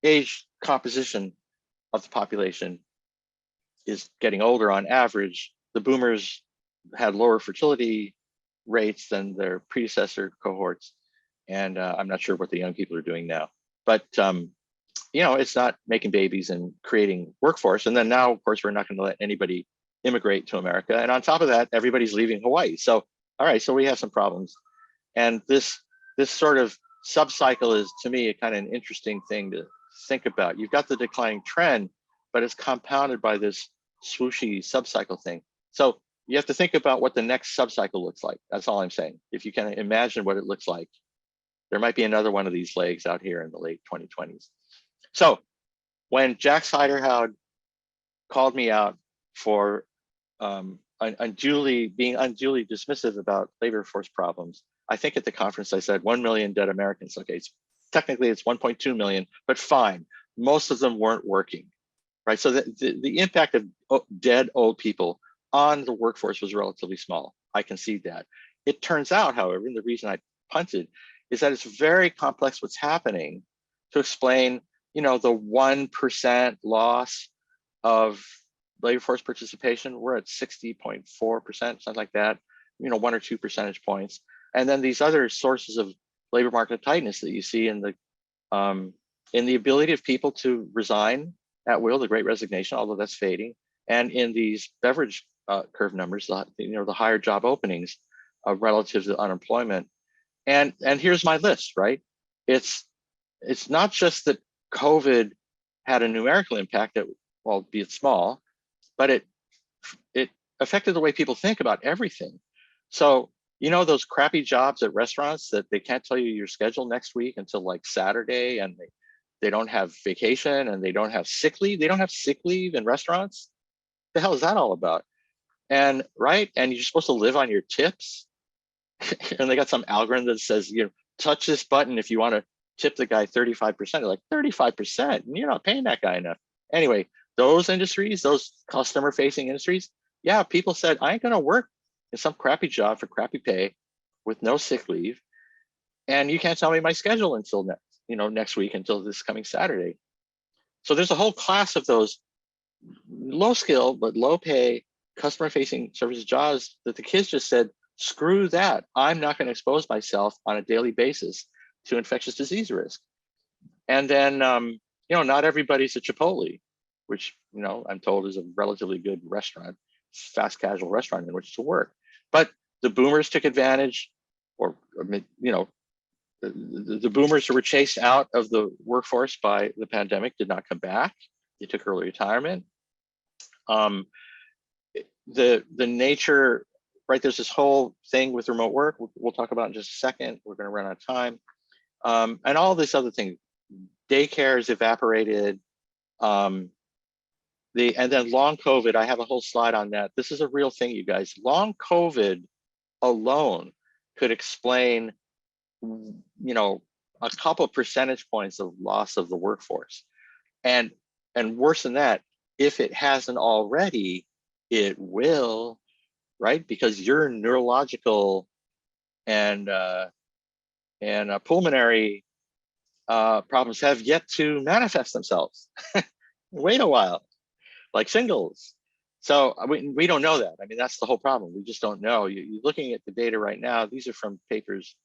age composition of the population is getting older on average. The boomers had lower fertility rates than their predecessor cohorts. And I'm not sure what the young people are doing now, but it's not making babies and creating workforce. And then now, of course, we're not going to let anybody immigrate to America. And on top of that, everybody's leaving Hawaii. So, all right, so we have some problems. And this sort of subcycle is, to me, a kind of an interesting thing to think about. You've got the declining trend, but it's compounded by this swooshy subcycle thing. So you have to think about what the next subcycle looks like. That's all I'm saying. If you can imagine what it looks like, there might be another one of these legs out here in the late 2020s. So when Jack Siderhoud called me out for being unduly dismissive about labor force problems, I think at the conference I said 1 million dead Americans. Okay, technically it's 1.2 million, but fine. Most of them weren't working, right? So the impact of dead old people on the workforce was relatively small. I concede that. It turns out, however, and the reason I punted is that it's very complex what's happening to explain, the 1% loss of labor force participation. We're at 60.4%, something like that, 1 or 2 percentage points. And then these other sources of labor market tightness that you see in the ability of people to resign at will, the Great Resignation, although that's fading, and in these beverage curve numbers, the higher job openings relative to unemployment. And here's my list, right? It's it's not just that COVID had a numerical impact that, well, be it small, but it affected the way people think about everything. So, you know, those crappy jobs at restaurants that they can't tell you your schedule next week until like Saturday, and they don't have vacation and they don't have sick leave. They don't have sick leave in restaurants. The hell is that all about? And right, and you're supposed to live on your tips, and they got some algorithm that says, you know, touch this button if you want to tip the guy 35%. You're like, 35%? You're not paying that guy enough. Anyway, those industries, those customer facing industries, yeah, people said, I ain't gonna work in some crappy job for crappy pay with no sick leave. And you can't tell me my schedule until next week, until this coming Saturday. So there's a whole class of those low skill but low pay customer facing services jobs that the kids just said, screw that. I'm not going to expose myself on a daily basis to infectious disease risk. And then, not everybody's a Chipotle, which, I'm told is a relatively good restaurant, fast casual restaurant in which to work. But the boomers took advantage, or the boomers who were chased out of the workforce by the pandemic did not come back. They took early retirement. The nature, right? There's this whole thing with remote work. We'll talk about in just a second. We're going to run out of time. And all this other thing, daycare is evaporated. And then long COVID, I have a whole slide on that. This is a real thing, you guys. Long COVID alone could explain, a couple of percentage points of loss of the workforce. And worse than that, if it hasn't already, it will, right? Because your neurological and pulmonary problems have yet to manifest themselves. Wait a while, like shingles. So we don't know that. I mean, that's the whole problem. We just don't know. You're looking at the data right now. These are from papers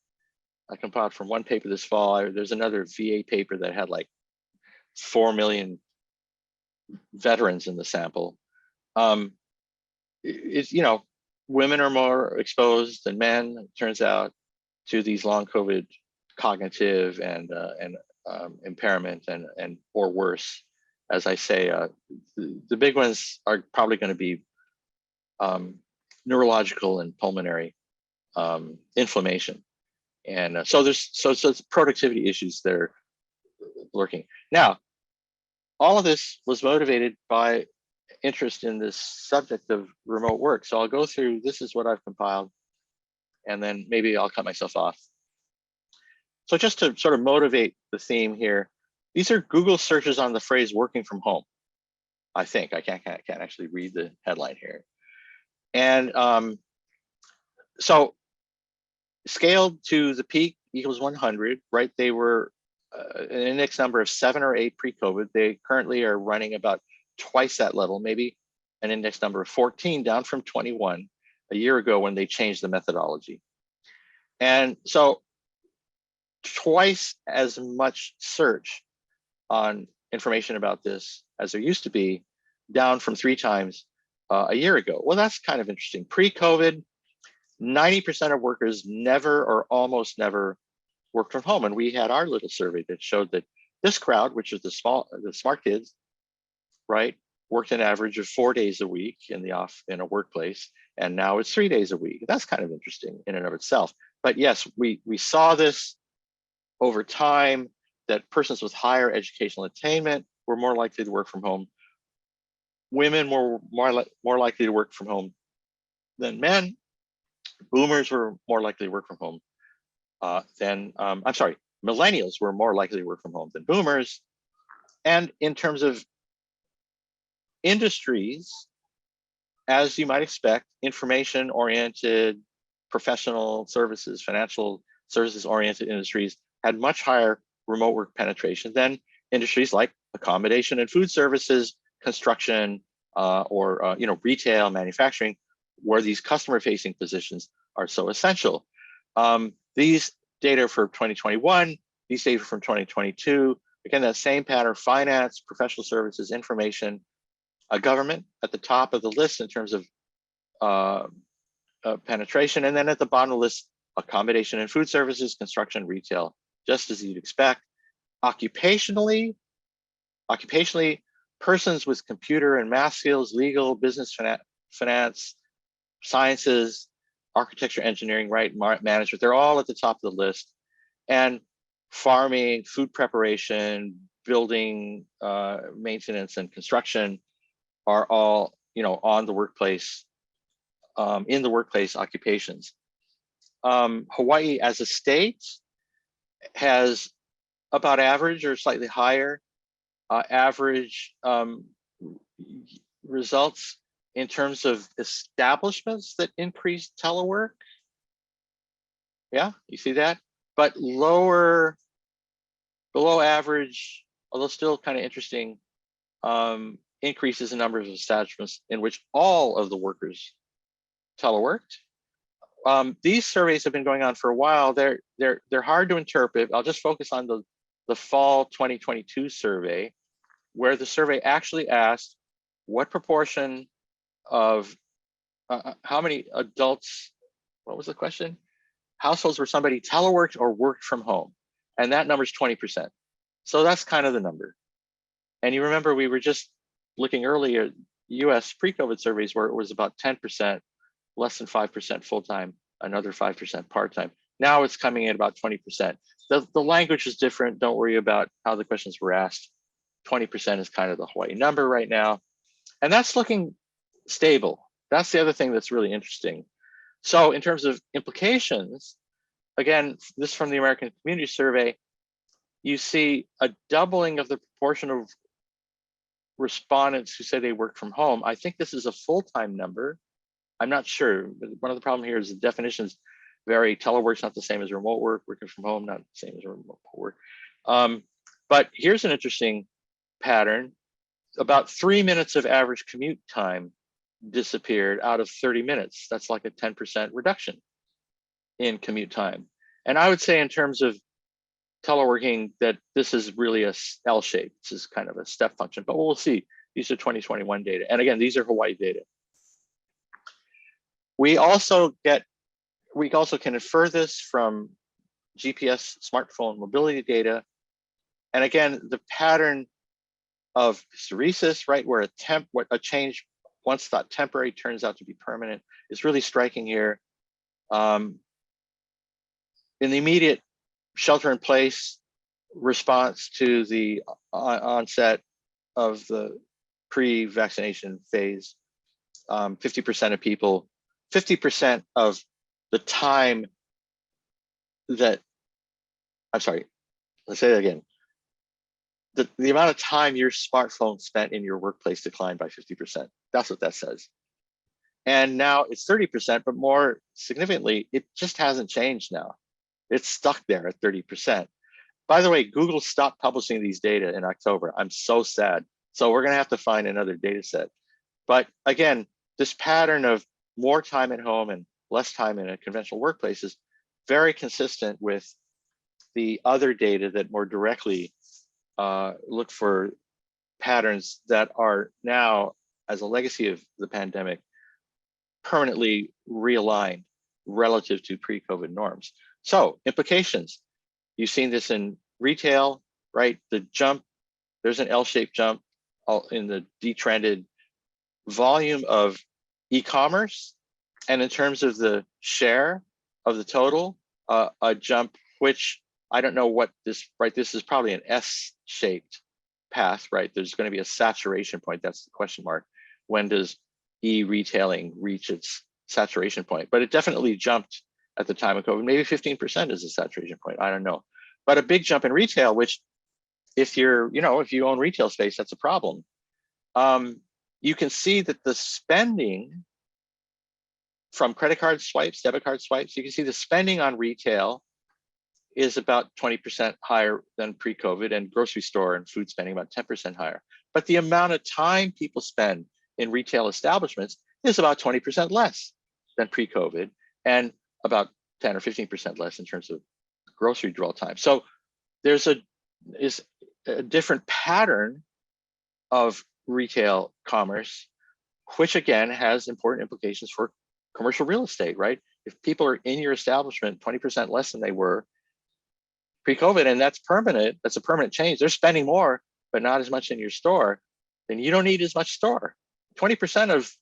I compiled from one paper this fall. There's another VA paper that had like 4 million veterans in the sample. Women are more exposed than men, it turns out, to these long COVID cognitive and impairment and or worse. As I say, the big ones are probably going to be neurological and pulmonary inflammation, and so it's productivity issues that are lurking. Now, all of this was motivated by interest in this subject of remote work. So I'll go through, this is what I've compiled, and then maybe I'll cut myself off. So just to sort of motivate the theme here, these are Google searches on the phrase working from home. I think, I can't actually read the headline here. And so scaled to the peak equals 100, right? They were an index number of 7 or 8 pre-COVID. They currently are running about twice that level, maybe an index number of 14, down from 21 a year ago when they changed the methodology. And so twice as much search on information about this as there used to be, down from 3 times a year ago. Well, that's kind of interesting. Pre-COVID, 90% of workers never or almost never worked from home. And we had our little survey that showed that this crowd, which is the smart kids, right, worked an average of 4 days a week in a workplace, and now it's 3 days a week. That's kind of interesting in and of itself. But yes, we saw this over time, that persons with higher educational attainment were more likely to work from home. Women were more likely to work from home than men. Boomers were more likely to work from home millennials were more likely to work from home than boomers. And in terms of industries, as you might expect, information-oriented, professional services, financial services-oriented industries had much higher remote work penetration than industries like accommodation and food services, construction, or retail, manufacturing, where these customer-facing positions are so essential. These data for 2021, these data from 2022, again, that same pattern: finance, professional services, information, government at the top of the list in terms of penetration, and then at the bottom of the list, accommodation and food services, construction, retail, just as you'd expect. Occupationally, persons with computer and math skills, legal, business, finance, sciences, architecture, engineering, right, management, they're all at the top of the list. And farming, food preparation, building, maintenance, and construction are all, on the workplace, in the workplace occupations. Hawaii as a state has about average or slightly higher average results in terms of establishments that increase telework. Yeah, you see that? But below average, although still kind of interesting, increases in numbers of establishments in which all of the workers teleworked. These surveys have been going on for a while. They're hard to interpret. I'll just focus on the fall 2022 survey, where the survey actually asked what proportion of how many adults, what was the question? Households where somebody teleworked or worked from home. And that number is 20%. So that's kind of the number. And you remember we were just looking earlier, US pre-COVID surveys where it was about 10%, less than 5% full-time, another 5% part-time. Now it's coming in about 20%. The language is different. Don't worry about how the questions were asked. 20% is kind of the Hawaii number right now. And that's looking stable. That's the other thing that's really interesting. So in terms of implications, again, this from the American Community Survey, you see a doubling of the proportion of respondents who say they work from home. I think this is a full-time number. I'm not sure. One of the problems here is the definitions vary. Telework's not the same as remote work. Working from home, not the same as remote work. But here's an interesting pattern. About 3 minutes of average commute time disappeared out of 30 minutes. That's like a 10% reduction in commute time. And I would say in terms of teleworking that this is really a L shape. This is kind of a step function, but we'll see. These are 2021 data. And again, these are Hawaii data. We also can infer this from GPS smartphone mobility data. And again, the pattern of hysteresis, right, where a change once thought temporary turns out to be permanent is really striking here. In the immediate shelter in place response to the onset of the pre-vaccination phase, 50% of people, 50% of the time that, I'm sorry, let's say that again. The amount of time your smartphone spent in your workplace declined by 50%. That's what that says. And now it's 30%, but more significantly, it just hasn't changed now. It's stuck there at 30%. By the way, Google stopped publishing these data in October. I'm so sad. So we're gonna have to find another data set. But again, this pattern of more time at home and less time in a conventional workplace is very consistent with the other data that more directly look for patterns that are now, as a legacy of the pandemic, permanently realigned relative to pre-COVID norms. So implications, you've seen this in retail, right? The jump, there's an L-shaped jump in the detrended volume of e-commerce. And in terms of the share of the total, a jump, which I don't know what this, right? This is probably an S-shaped path, right? There's going to be a saturation point. That's the question mark. When does e-retailing reach its saturation point? But it definitely jumped at the time of COVID. Maybe 15% is a saturation point. I don't know. But a big jump in retail, which if you're, if you own retail space, that's a problem. You can see that the spending from credit card swipes, debit card swipes, you can see the spending on retail is about 20% higher than pre-COVID, and grocery store and food spending about 10% higher. But the amount of time people spend in retail establishments is about 20% less than pre-COVID, and about 10 or 15% less in terms of grocery dwell time. So there's a different pattern of retail commerce, which again has important implications for commercial real estate, right? If people are in your establishment 20% less than they were pre-COVID, and that's permanent. That's a permanent change. They're spending more, but not as much in your store. Then you don't need as much store. 20% of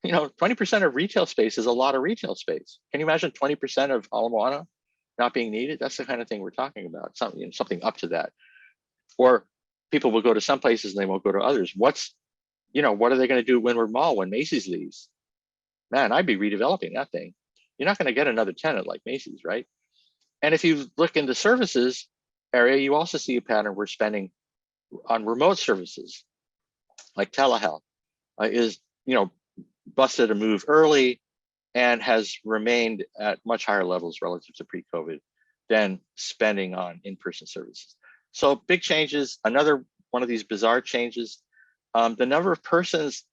20% of retail space is a lot of retail space. Can you imagine 20% of Ala Moana not being needed? That's the kind of thing we're talking about. Something up to that. Or people will go to some places and they won't go to others. What are they going to do at Windward Mall when Macy's leaves? Man, I'd be redeveloping that thing. You're not going to get another tenant like Macy's, right? And if you look in the services area, you also see a pattern where spending on remote services like telehealth is, busted a move early and has remained at much higher levels relative to pre-COVID than spending on in-person services. So big changes. Another one of these bizarre changes, the number of persons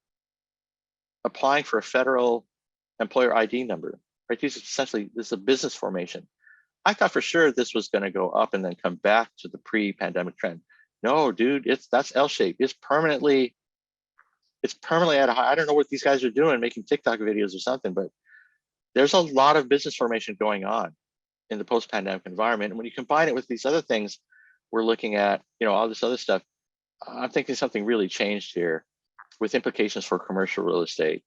applying for a federal employer ID number, right? This is a business formation. I thought for sure this was going to go up and then come back to the pre-pandemic trend. No, dude, that's L-shaped. It's permanently at a high. I don't know what these guys are doing, making TikTok videos or something, but there's a lot of business formation going on in the post-pandemic environment. And when you combine it with these other things, we're looking at, all this other stuff. I'm thinking something really changed here with implications for commercial real estate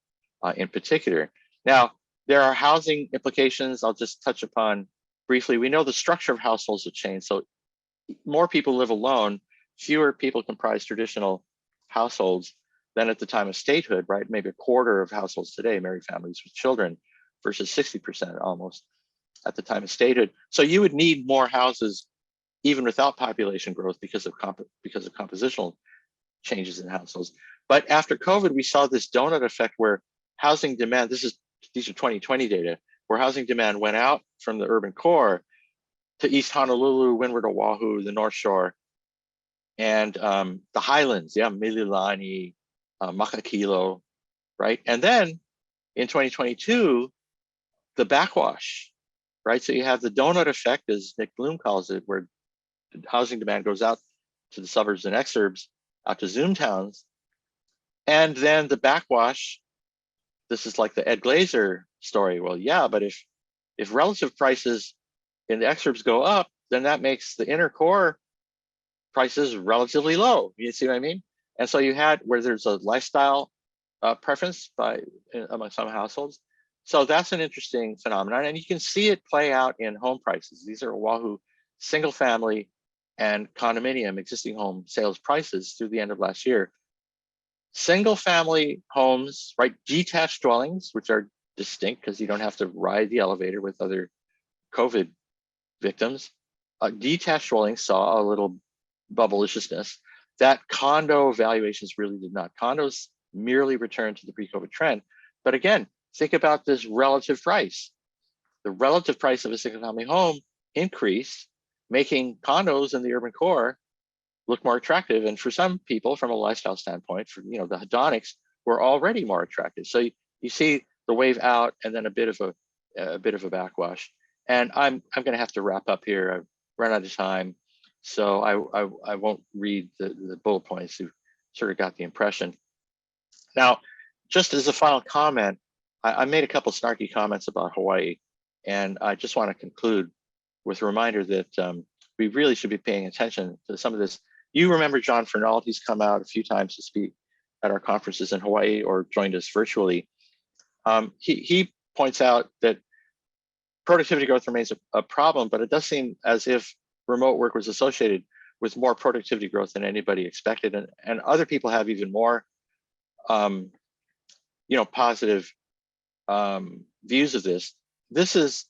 in particular. Now, there are housing implications I'll just touch upon briefly. We know the structure of households have changed. So more people live alone, fewer people comprise traditional households than at the time of statehood, right? Maybe a quarter of households today, married families with children, versus 60% almost at the time of statehood. So you would need more houses even without population growth because of compositional changes in households. But after COVID, we saw this donut effect where housing demand, these are 2020 data, where housing demand went out from the urban core to East Honolulu, Windward Oahu, the North Shore, and the Highlands, Mililani, Makakilo, right? And then in 2022, the backwash, right? So you have the donut effect, as Nick Bloom calls it, where housing demand goes out to the suburbs and exurbs, out to Zoom towns. And then the backwash, this is like the Ed Glazer story. Well, yeah, but if relative prices in the exurbs go up, then that makes the inner core prices relatively low. You see what I mean? And so you had where there's a lifestyle preference among some households. So that's an interesting phenomenon, and you can see it play out in home prices. These are Oahu single family and condominium existing home sales prices through the end of last year. Single family homes, right? Detached dwellings, which are distinct because you don't have to ride the elevator with other COVID victims. Detached dwellings saw a little bubbleiciousness that condo valuations really did not. Condos merely returned to the pre-COVID trend. But again, think about this relative price. The relative price of a single family home increased, making condos in the urban core look more attractive. And for some people, from a lifestyle standpoint, for the hedonics were already more attractive. So you see the wave out and then a bit of a backwash. And I'm going to have to wrap up here. I've run out of time. So I won't read the bullet points. You sort of got the impression. Now, just as a final comment, I made a couple snarky comments about Hawaii, and I just want to conclude with a reminder that we really should be paying attention to some of this. You remember John Fernald, he's come out a few times to speak at our conferences in Hawaii or joined us virtually. He points out that productivity growth remains a problem, but it does seem as if remote work was associated with more productivity growth than anybody expected. And other people have even more positive views of this. This is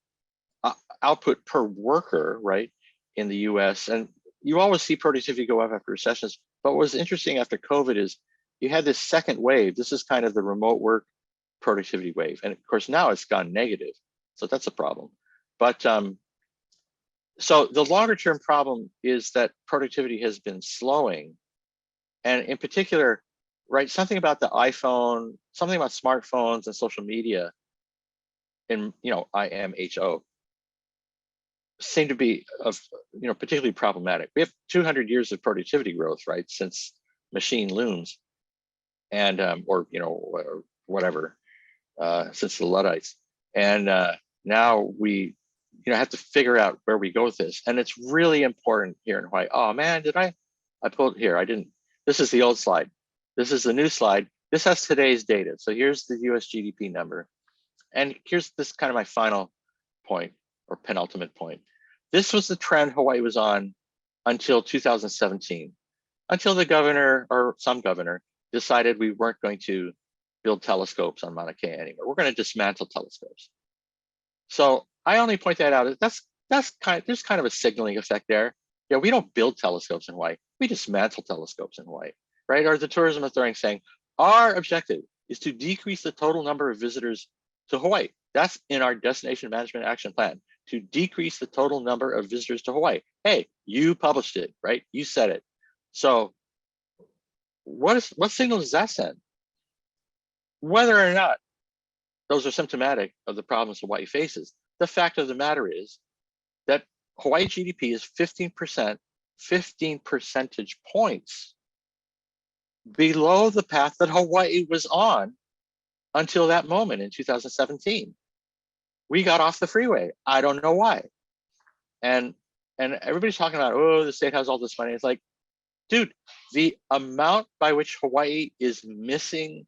output per worker, right, in the US. And you always see productivity go up after recessions. But what was interesting after COVID is you had this second wave. This is kind of the remote work productivity wave. And of course, now it's gone negative. So that's a problem. But so the longer term problem is that productivity has been slowing. And in particular, right, something about the iPhone, something about smartphones and social media in, IMHO seem to be particularly problematic. We have 200 years of productivity growth, right, since machine looms and, or whatever, since the Luddites. And now we have to figure out where we go with this. And it's really important here in Hawaii. Oh man, I pulled here, I didn't, this is the old slide. This is the new slide. This has today's data. So here's the US GDP number. And here's this kind of my final point or penultimate point. This was the trend Hawaii was on until 2017, until the governor or some governor decided we weren't going to build telescopes on Mauna Kea anymore. We're going to dismantle telescopes. So I only point that out. There's kind of a signaling effect there. Yeah, we don't build telescopes in Hawaii. We dismantle telescopes in Hawaii, right? Or the tourism authority saying our objective is to decrease the total number of visitors to Hawaii. That's in our destination management action plan, to decrease the total number of visitors to Hawaii. Hey, you published it, right? You said it. So what signal does that send? Whether or not those are symptomatic of the problems Hawaii faces, the fact of the matter is that Hawaii GDP is 15%, 15 percentage points below the path that Hawaii was on until that moment in 2017. We got off the freeway. I don't know why. And everybody's talking about, oh, the state has all this money. It's like, dude, the amount by which Hawaii is missing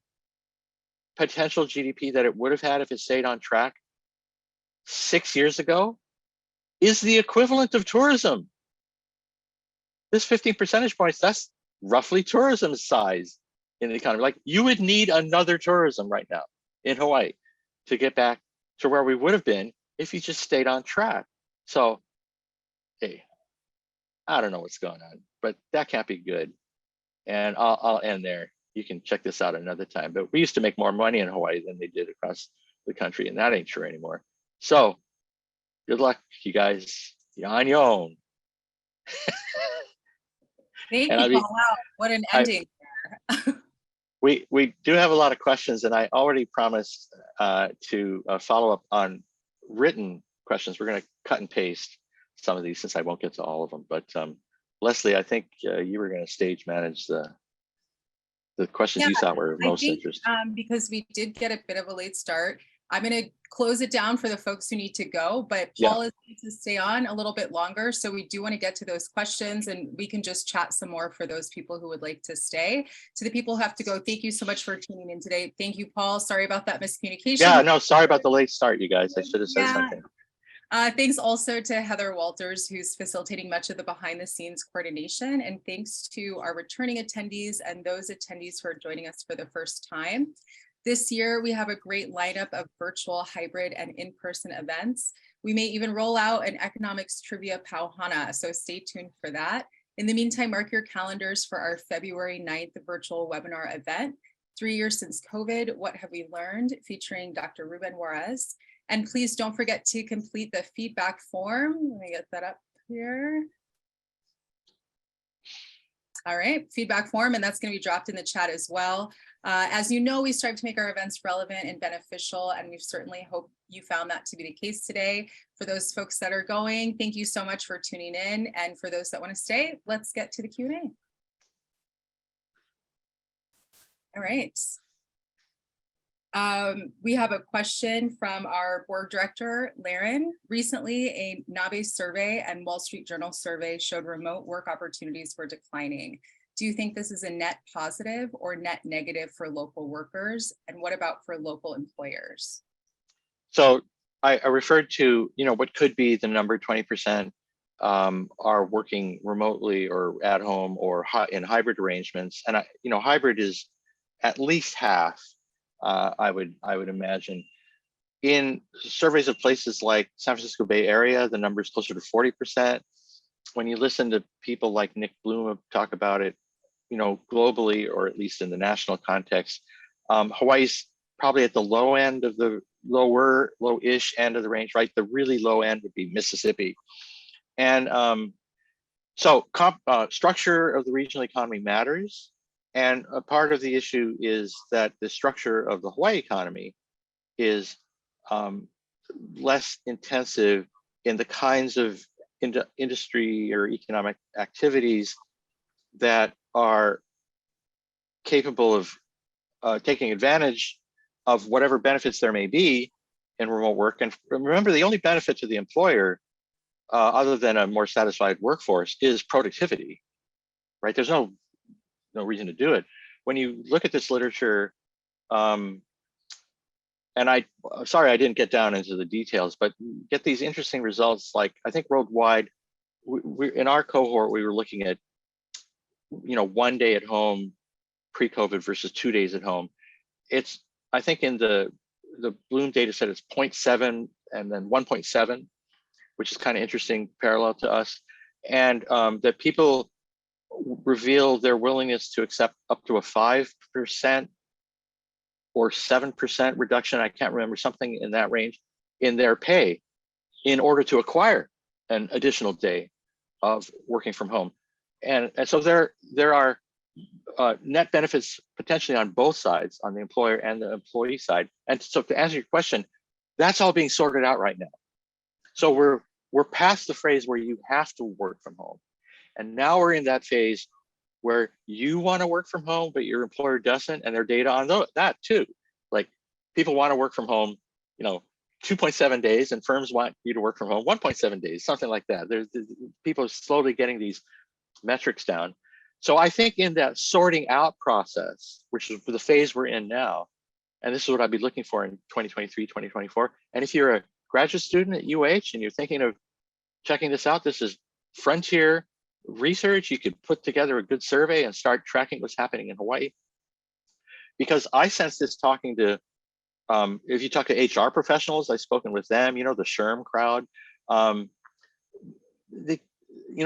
potential GDP that it would have had if it stayed on track 6 years ago is the equivalent of tourism. This 15 percentage points, that's roughly tourism size in the economy. Like, you would need another tourism right now in Hawaii to get back to where we would have been if you just stayed on track. So, hey, I don't know what's going on, but that can't be good. And I'll end there. You can check this out another time. But we used to make more money in Hawaii than they did across the country, and that ain't true anymore. So good luck, you guys. You're on your own. Thank you, Paul. Wow, what an ending. We do have a lot of questions, and I already promised to follow up on written questions. We're going to cut and paste some of these since I won't get to all of them. But Leslie, I think you were going to stage manage the questions you thought were of most interest. Because we did get a bit of a late start, I'm going to close it down for the folks who need to go, but Paul is going to stay on a little bit longer. So we do want to get to those questions, and we can just chat some more for those people who would like to stay. To the people who have to go, thank you so much for tuning in today. Thank you, Paul. Sorry about that miscommunication. Yeah, no, sorry about the late start, you guys. I should have said something. Thanks also to Heather Walters, who's facilitating much of the behind the scenes coordination. And thanks to our returning attendees and those attendees who are joining us for the first time. This year, we have a great lineup of virtual, hybrid, and in-person events. We may even roll out an economics trivia pauhana, so stay tuned for that. In the meantime, mark your calendars for our February 9th virtual webinar event, 3 years since COVID, what have we learned, featuring Dr. Ruben Juarez. And please don't forget to complete the feedback form. Let me get that up here. All right, feedback form, and that's going to be dropped in the chat as well. As you know, we strive to make our events relevant and beneficial, and we certainly hope you found that to be the case today. For those folks that are going, thank you so much for tuning in. And for those that want to stay, let's get to the Q&A. All right. We have a question from our board director, Laren. Recently, a NABE survey and Wall Street Journal survey showed remote work opportunities were declining. Do you think this is a net positive or net negative for local workers? And what about for local employers? So I referred to, what could be the number 20% are working remotely or at home or in hybrid arrangements. And hybrid is at least half. I would imagine. In surveys of places like San Francisco Bay Area, the number is closer to 40%. When you listen to people like Nick Bloom talk about it, globally, or at least in the national context, Hawaii's probably at the low end of the low-ish end of the range, right? The really low end would be Mississippi. And structure of the regional economy matters. And a part of the issue is that the structure of the Hawaii economy is less intensive in the kinds of industry or economic activities that are capable of taking advantage of whatever benefits there may be in remote work. And remember, the only benefit to the employer, other than a more satisfied workforce, is productivity, right? There's no reason to do it. When you look at this literature, and sorry I didn't get down into the details, but get these interesting results. Like, I think worldwide, we in our cohort, we were looking at, 1 day at home pre-COVID versus 2 days at home. It's, I think in the Bloom data set, it's 0.7 and then 1.7, which is kind of interesting parallel to us. And that people reveal their willingness to accept up to a 5% or 7% reduction, I can't remember, something in that range, in their pay in order to acquire an additional day of working from home. And so there are net benefits potentially on both sides, on the employer and the employee side. And so to answer your question, that's all being sorted out right now. So we're past the phrase where you have to work from home. And now we're in that phase where you want to work from home, but your employer doesn't, and their data on that too. Like, people want to work from home, 2.7 days, and firms want you to work from home 1.7 days, something like that. There's people are slowly getting these metrics down. So I think in that sorting out process, which is the phase we're in now, and this is what I'd be looking for in 2023, 2024. And if you're a graduate student at UH and you're thinking of checking this out, this is frontier research. You could put together a good survey and start tracking what's happening in Hawaii. Because I sense this talking to, if you talk to HR professionals, I've spoken with them, the SHRM crowd.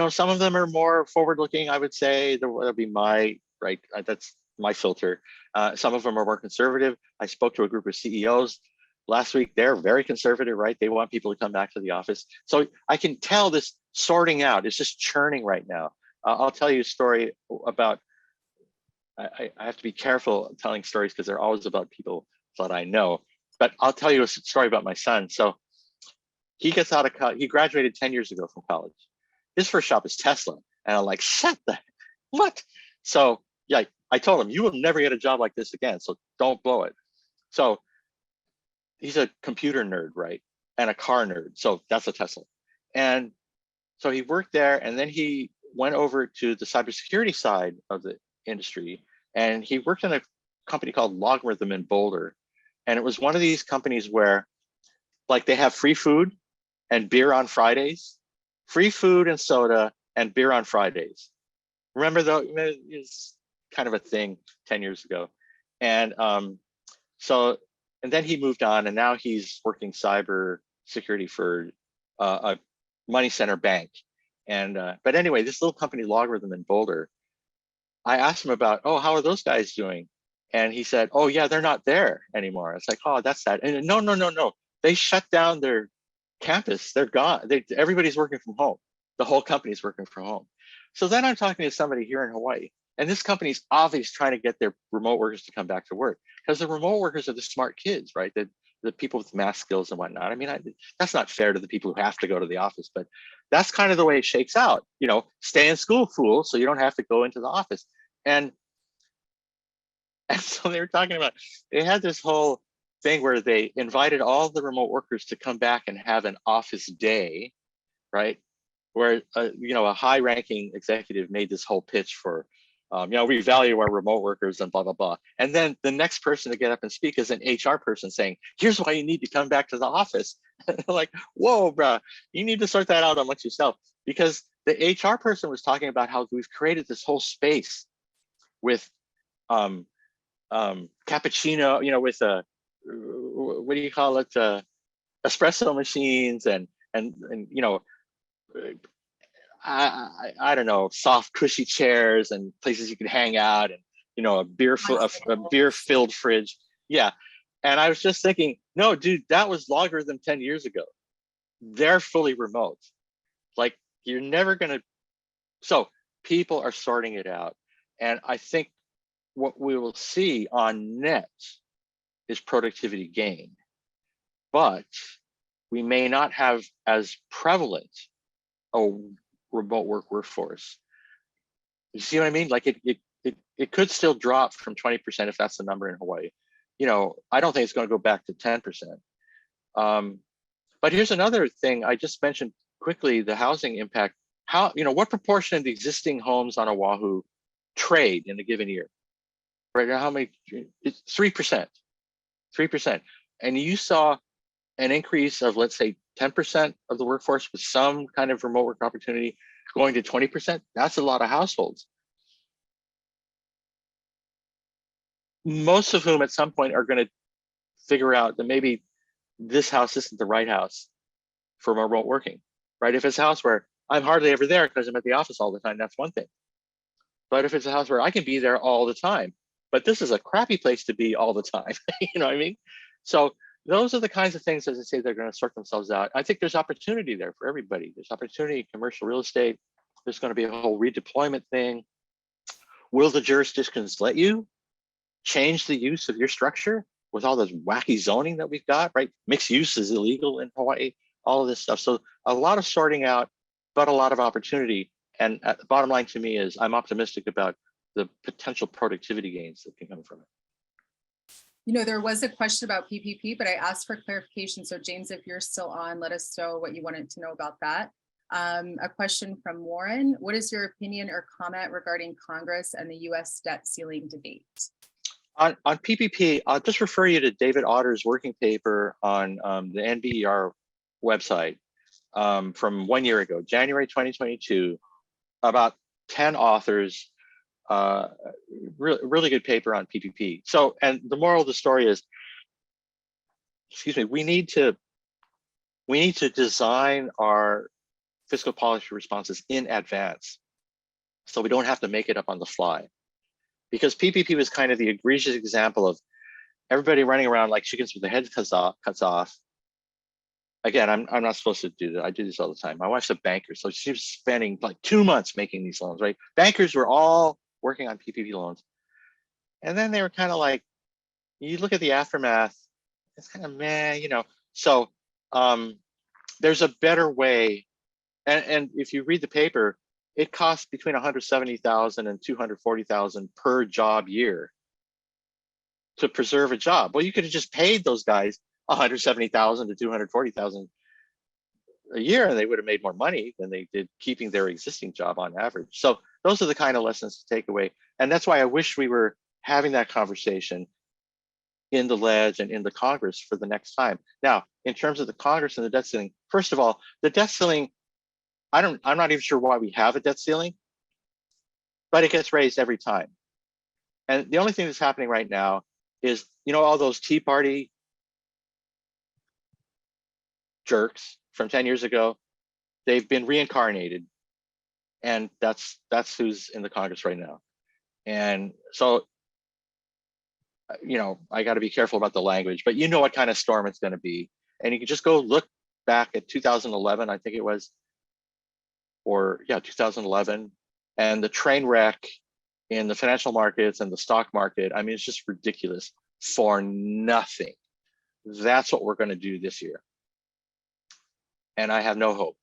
Some of them are more forward-looking, I would say. That'll be that's my filter. Some of them are more conservative. I spoke to a group of CEOs last week. They're very conservative, right? They want people to come back to the office. So I can tell this sorting out. It's just churning right now. I'll tell you a story about, I have to be careful telling stories because they're always about people that I know. But I'll tell you a story about my son. So he gets out of college. He graduated 10 years ago from college. His first job is Tesla. And I'm like, what? So yeah, I told him, you will never get a job like this again. So don't blow it. So he's a computer nerd, right? And a car nerd. So that's a Tesla. And so he worked there, and then he went over to the cybersecurity side of the industry. And he worked in a company called Logarithm in Boulder. And it was one of these companies where, like, they have free food and beer on Fridays, free food and soda and beer on Fridays. Remember, though, it's kind of a thing 10 years ago. And and then he moved on, and now he's working cyber security for a money center bank. And but anyway, this little company, Logarithm in Boulder, I asked him about, oh, how are those guys doing? And he said, oh yeah, they're not there anymore. It's like, oh, that's sad. And no. They shut down their campus. They're gone. Everybody's working from home. The whole company's working from home. So then I'm talking to somebody here in Hawaii, and this company's obviously trying to get their remote workers to come back to work, because the remote workers are the smart kids, right? The people with math skills and whatnot. I mean, that's not fair to the people who have to go to the office, but that's kind of the way it shakes out. Stay in school, fool, so you don't have to go into the office. And so they were talking about, they had this whole thing where they invited all the remote workers to come back and have an office day, right? Where, a high-ranking executive made this whole pitch for, we value our remote workers and blah, blah, blah. And then the next person to get up and speak is an HR person saying, here's why you need to come back to the office. Like, whoa, bro, you need to sort that out amongst yourself. Because the HR person was talking about how we've created this whole space with cappuccino, with what do you call it? Espresso machines and I don't know, soft, cushy chairs and places you can hang out, and a beer filled fridge. Yeah. And I was just thinking, no, dude, that was Logarithm 10 years ago. They're fully remote. Like, you're never gonna. So people are sorting it out, and I think what we will see on net is productivity gain, but we may not have as prevalent a remote workforce. You see what I mean? Like, it could still drop from 20%, if that's the number in Hawaii. I don't think it's going to go back to 10%, But here's another thing I just mentioned quickly: the housing impact. How, what proportion of the existing homes on Oahu trade in a given year? Right now, how many? It's 3%. 3%. And you saw an increase of, let's say, 10% of the workforce with some kind of remote work opportunity going to 20%. That's a lot of households, most of whom at some point are going to figure out that maybe this house isn't the right house for remote working, right? If it's a house where I'm hardly ever there because I'm at the office all the time, that's one thing. But if it's a house where I can be there all the time, but this is a crappy place to be all the time, you know what I mean? So those are the kinds of things, as I say, they're going to sort themselves out. I think there's opportunity there for everybody. There's opportunity in commercial real estate. There's going to be a whole redeployment thing. Will the jurisdictions let you change the use of your structure with all this wacky zoning that we've got, right? Mixed use is illegal in Hawaii, all of this stuff. So a lot of sorting out, but a lot of opportunity. And the bottom line to me is I'm optimistic about the potential productivity gains that can come from it. There was a question about PPP, but I asked for clarification. So James, if you're still on, let us know what you wanted to know about that. A question from Warren: what is your opinion or comment regarding Congress and the US debt ceiling debate? On PPP, I'll just refer you to David Otter's working paper on the NBER website from 1 year ago, January 2022, about 10 authors, really good paper on PPP. So, and the moral of the story is, we need to design our fiscal policy responses in advance so we don't have to make it up on the fly. Because PPP was kind of the egregious example of everybody running around like chickens with their heads cuts off. Again, I'm not supposed to do that. I do this all the time. My wife's a banker, so she was spending like 2 months making these loans, right? Bankers were all working on PPP loans. And then they were kind of like, you look at the aftermath, it's kind of meh, So there's a better way. And if you read the paper, it costs between $170,000 and $240,000 per job year to preserve a job. Well, you could have just paid those guys $170,000 to $240,000 a year, and they would have made more money than they did keeping their existing job on average. So those are the kind of lessons to take away. And that's why I wish we were having that conversation in the ledge and in the Congress for the next time. Now, in terms of the Congress and the debt ceiling, first of all, the debt ceiling, I'm not even sure why we have a debt ceiling, but it gets raised every time. And the only thing that's happening right now is, all those Tea Party jerks from 10 years ago, they've been reincarnated, and that's who's in the Congress right now. And so, I got to be careful about the language, but what kind of storm it's going to be. And you can just go look back at 2011, I think it was, 2011, and the train wreck in the financial markets and the stock market. I mean, it's just ridiculous for nothing. That's what we're going to do this year. And I have no hope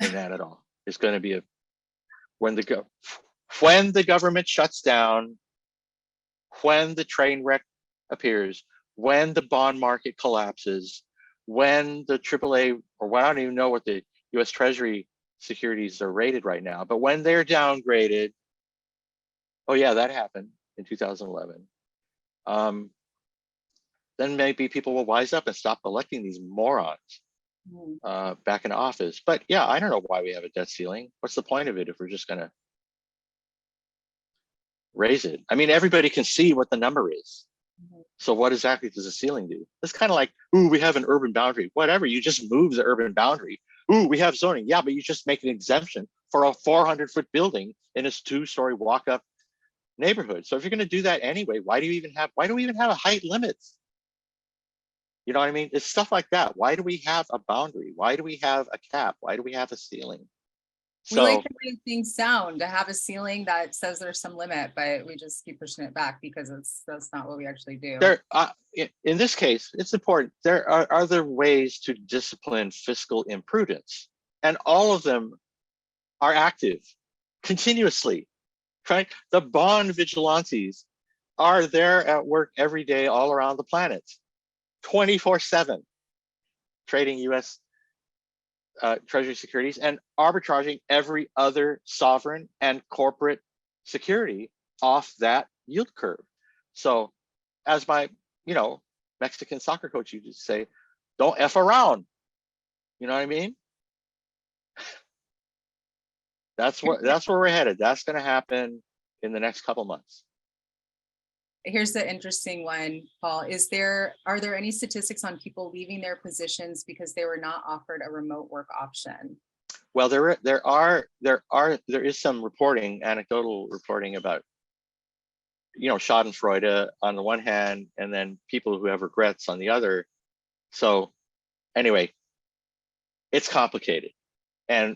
in that at all. It's going to be when the government shuts down, when the train wreck appears, when the bond market collapses, when the AAA, or I don't even know what the US Treasury securities are rated right now, but when they're downgraded, oh yeah, that happened in 2011. Then maybe people will wise up and stop electing these morons back in office. But yeah, I don't know why we have a debt ceiling. What's the point of it if we're just going to raise it? I mean, everybody can see what the number is. So what exactly does a ceiling do? It's kind of like, ooh, we have an urban boundary. Whatever, you just move the urban boundary. Ooh, we have zoning. Yeah, but you just make an exemption for a 400-foot building in a 2-story walk-up neighborhood. So if you're going to do that anyway, why do we even have a height limit? You know what I mean? It's stuff like that. Why do we have a boundary? Why do we have a cap? Why do we have a ceiling? We like the way things sound, to have a ceiling that says there's some limit, but we just keep pushing it back because that's not what we actually do. In this case, it's important. There are other ways to discipline fiscal imprudence, and all of them are active continuously, right? The bond vigilantes are there at work every day all around the planet, 24/7. trading US Treasury securities and arbitraging every other sovereign and corporate security off that yield curve. So as my, Mexican soccer coach used to say, don't F around. You know what I mean? That's where we're headed. That's going to happen in the next couple months. Here's the interesting one, Paul. Are there any statistics on people leaving their positions because they were not offered a remote work option? Well, there is some reporting, anecdotal reporting about, Schadenfreude on the one hand, and then people who have regrets on the other. So anyway, it's complicated, and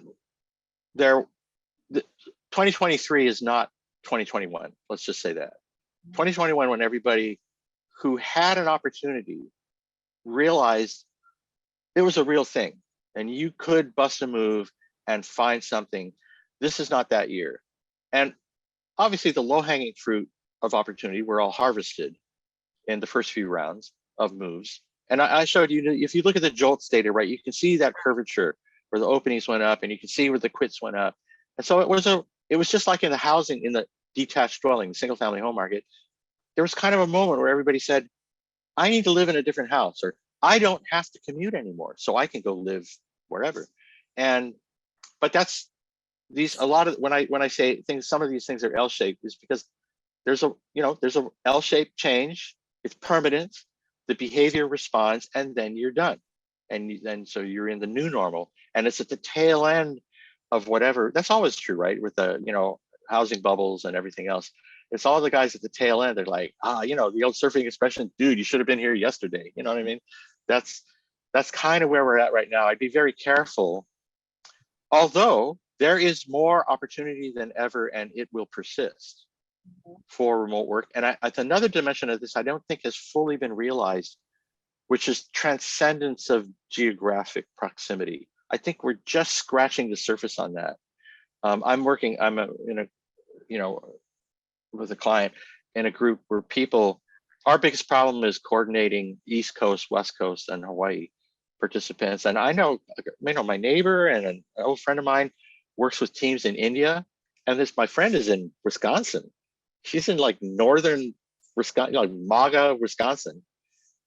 2023 is not 2021. Let's just say that. 2021, when everybody who had an opportunity realized it was a real thing and you could bust a move and find something. This is not that year. And obviously the low-hanging fruit of opportunity were all harvested in the first few rounds of moves. And I showed you, if you look at the JOLTS data, right, you can see that curvature where the openings went up and you can see where the quits went up. And so it was just like in the detached dwelling, single family home market. There was kind of a moment where everybody said, I need to live in a different house, or I don't have to commute anymore, so I can go live wherever. But that's when I say things, some of these things are L-shaped is because there's a L-shaped change. It's permanent. The behavior responds, and then you're done. And then so you're in the new normal, and it's at the tail end of whatever. That's always true, right? With the housing bubbles and everything else. It's all the guys at the tail end. They're like, the old surfing expression, dude, you should have been here yesterday. You know what I mean? That's kind of where we're at right now. I'd be very careful. Although there is more opportunity than ever, and it will persist for remote work. And it's another dimension of this I don't think has fully been realized, which is transcendence of geographic proximity. I think we're just scratching the surface on that. With a client in a group where our biggest problem is coordinating East Coast, West Coast, and Hawaii participants. And I know, my neighbor and an old friend of mine works with teams in India, and my friend is in Wisconsin. She's in like northern Wisconsin, like Maga, Wisconsin,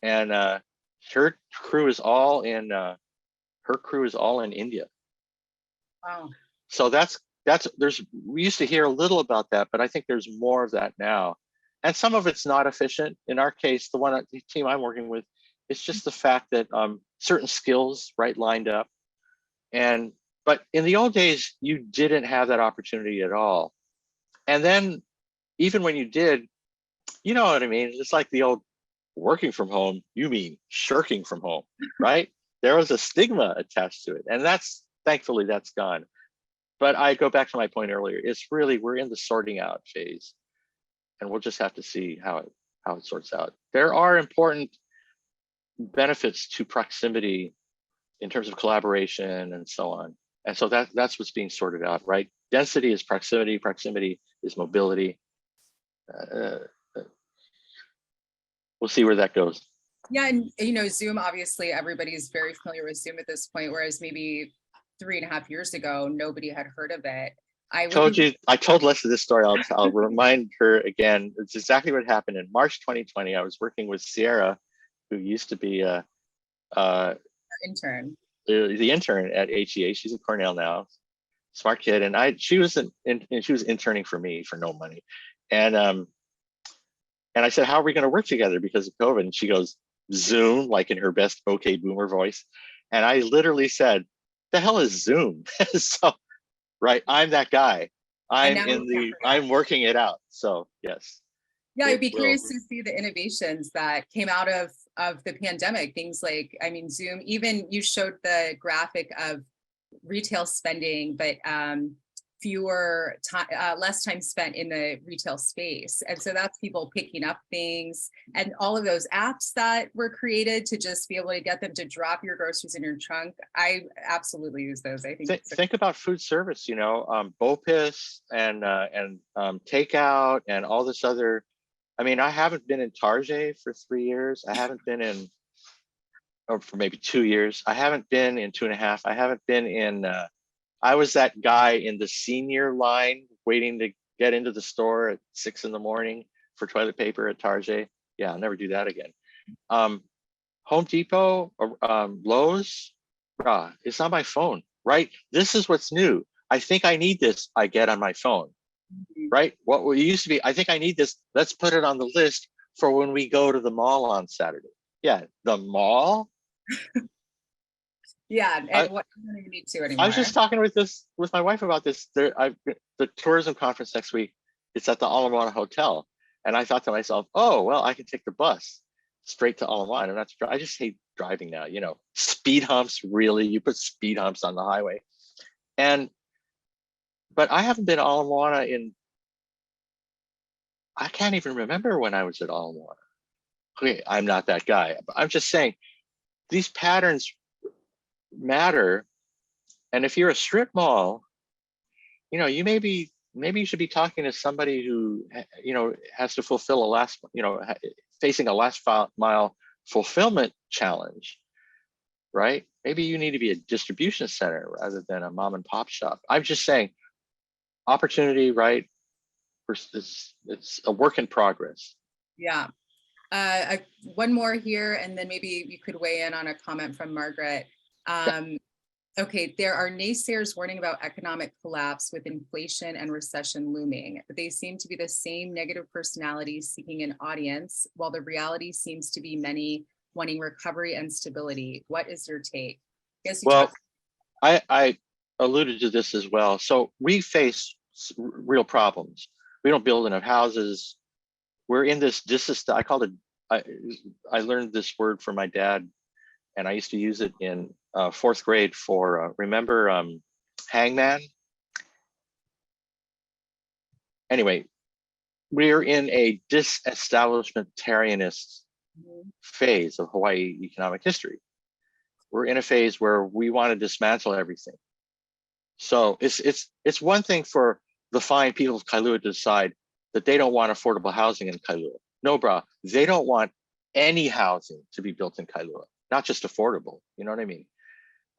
and her crew is all in India. Wow. So we used to hear a little about that, but I think there's more of that now. And some of it's not efficient. In our case, the team I'm working with, it's just the fact that certain skills, right, lined up. But in the old days, you didn't have that opportunity at all. And then even when you did, you know what I mean? It's like the old working from home, you mean shirking from home, right? There was a stigma attached to it. And thankfully that's gone. But I go back to my point earlier. It's really, we're in the sorting out phase, and we'll just have to see how it sorts out. There are important benefits to proximity in terms of collaboration and so on. And so that's what's being sorted out, right? Density is proximity, proximity is mobility. We'll see where that goes. Yeah, and Zoom, obviously everybody's very familiar with Zoom at this point, whereas maybe 3.5 years ago, nobody had heard of it. I told Leslie this story. I'll remind her again. It's exactly what happened in March 2020. I was working with Sierra, who used to be intern. The intern at HEA. She's at Cornell now. Smart kid, and she was interning for me for no money, and I said, "How are we going to work together because of COVID?" And she goes, "Zoom," like in her best OK Boomer voice, and I literally said, "The hell is Zoom?" So, right, I'm that guy. I'm working it out. So yes. Yeah, I'd be curious to see the innovations that came out of the pandemic. Things like, Zoom. Even you showed the graphic of retail spending, but less time spent in the retail space. And so that's people picking up things, and all of those apps that were created to just be able to get them to drop your groceries in your trunk. I absolutely use those. I think about food service, BOPIS and takeout and all this other. I haven't been in Target for 3 years. I haven't been in or for maybe 2 years. I haven't been in 2.5. I haven't been in, I was that guy in the senior line waiting to get into the store at 6 in the morning for toilet paper at Target. Yeah, I'll never do that again. Home Depot, Lowe's, it's on my phone, right? This is what's new. I think I need this, I get on my phone, right? What used to be, I think I need this, let's put it on the list for when we go to the mall on Saturday. Yeah, the mall. Yeah, and what you don't even need to anymore. I was just talking with my wife about this. The tourism conference next week. It's at the Ala Moana Hotel, and I thought to myself, "Oh, well, I can take the bus straight to Ala Moana. And I just hate driving now. You know, speed humps. Really, you put speed humps on the highway, but I haven't been to Ala Moana in. I can't even remember when I was at Ala Moana. Okay, I'm not that guy. But I'm just saying these patterns matter. And if you're a strip mall, you know, maybe you should be talking to somebody who, you know, has to fulfill facing a last mile fulfillment challenge, right? Maybe you need to be a distribution center rather than a mom and pop shop. I'm just saying, opportunity, right? It's a work in progress. Yeah. One more here, and then maybe you could weigh in on a comment from Margaret. Okay, there are naysayers warning about economic collapse with inflation and recession looming. They seem to be the same negative personalities seeking an audience, while the reality seems to be many wanting recovery and stability. What is your take? I alluded to this as well. So we face real problems. We don't build enough houses. We're in this I called it, I learned this word from my dad, and I used to use it in 4th grade for, remember Hangman? Anyway, we're in a disestablishmentarianist phase of Hawaii economic history. We're in a phase where we want to dismantle everything. So it's one thing for the fine people of Kailua to decide that they don't want affordable housing in Kailua. No, brah, they don't want any housing to be built in Kailua, not just affordable. You know what I mean?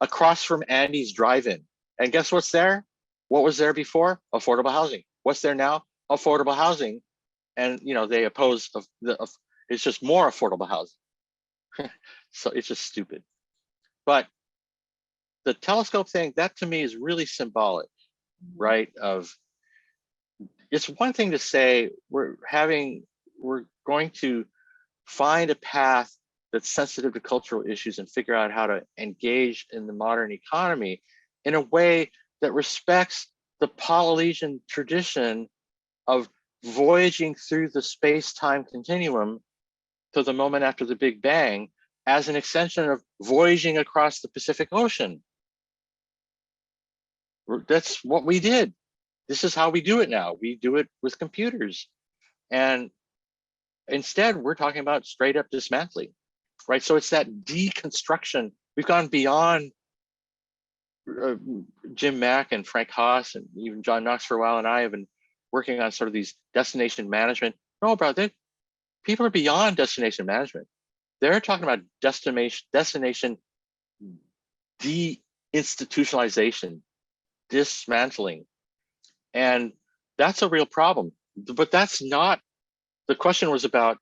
Across from Andy's Drive-In. And guess what's there? What was there before? Affordable housing. What's there now? Affordable housing. And, you know, they oppose, it's just more affordable housing. So it's just stupid. But the telescope thing, that to me is really symbolic, right? It's one thing to say we're going to find a path that's sensitive to cultural issues and figure out how to engage in the modern economy in a way that respects the Polynesian tradition of voyaging through the space-time continuum to the moment after the Big Bang as an extension of voyaging across the Pacific Ocean. That's what we did. This is how we do it now. We do it with computers. And instead, we're talking about straight up dismantling, right? So it's that deconstruction. We've gone beyond Jim Mack and Frank Haas and even John Knox for a while, and I have been working on sort of these destination management. No, bro, people are beyond destination management. They're talking about destination deinstitutionalization, dismantling. And that's a real problem. But that's not, the question was about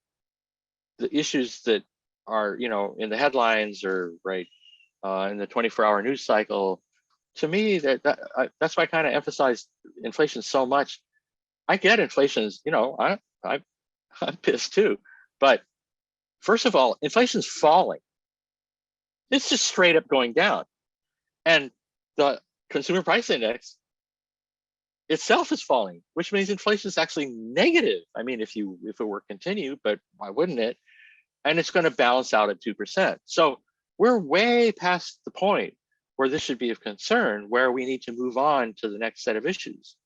the issues that are, you know, in the headlines or right in the 24-hour news cycle. To me, that's why I kind of emphasize inflation so much. I get inflation is, you know, I'm pissed too. But first of all, inflation's falling. It's just straight up going down. And the consumer price index itself is falling, which means inflation is actually negative. I mean, if it were continue, but why wouldn't it? And it's going to balance out at 2%. So we're way past the point where this should be of concern, where we need to move on to the next set of issues.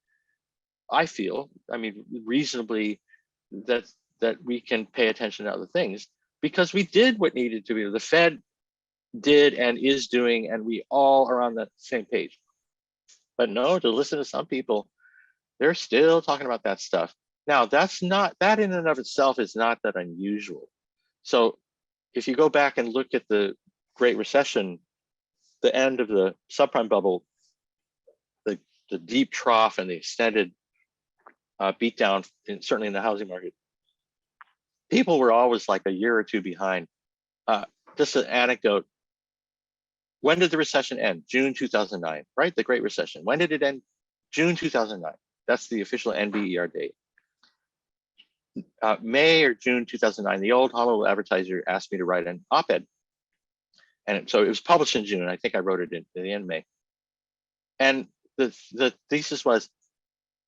I feel, I mean, reasonably that we can pay attention to other things because we did what needed to be. The Fed did and is doing, and we all are on the same page. But no, to listen to some people, they're still talking about that stuff. Now, that in and of itself is not that unusual. So if you go back and look at the Great Recession, the end of the subprime bubble, the deep trough and the extended beat down, certainly in the housing market, people were always like a year or two behind. Just an anecdote. When did the recession end? June 2009, right? The Great Recession. When did it end? June 2009. That's the official NBER date. May or June 2009, the old Honolulu Advertiser asked me to write an op-ed. And so it was published in June. I think I wrote it in the end of May. And the thesis was,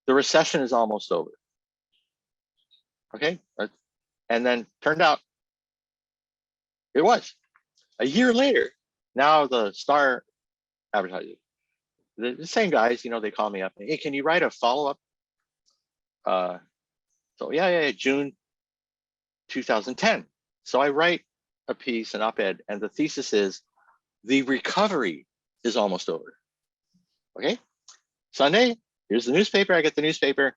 the recession is almost over. Okay. And then turned out it was. A year later, now the Star Advertiser, the same guys, they call me up. Hey, can you write a follow-up? So yeah, June 2010. So I write a piece, an op-ed, and the thesis is, the recovery is almost over. Okay. Sunday, here's the newspaper. I get the newspaper,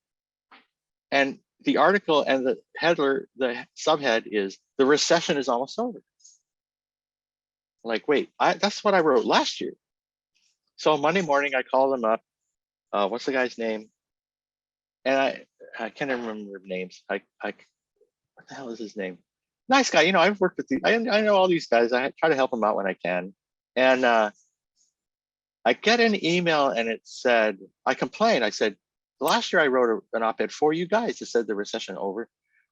and the article and the header, the subhead is, the recession is almost over. Like, wait, that's what I wrote last year. So Monday morning, I call them up. What's the guy's name? And I can't remember names. What the hell is his name? Nice guy. I've worked with I know all these guys. I try to help them out when I can. And I get an email, and it said, I complained. I said, last year I wrote an op-ed for you guys that said the recession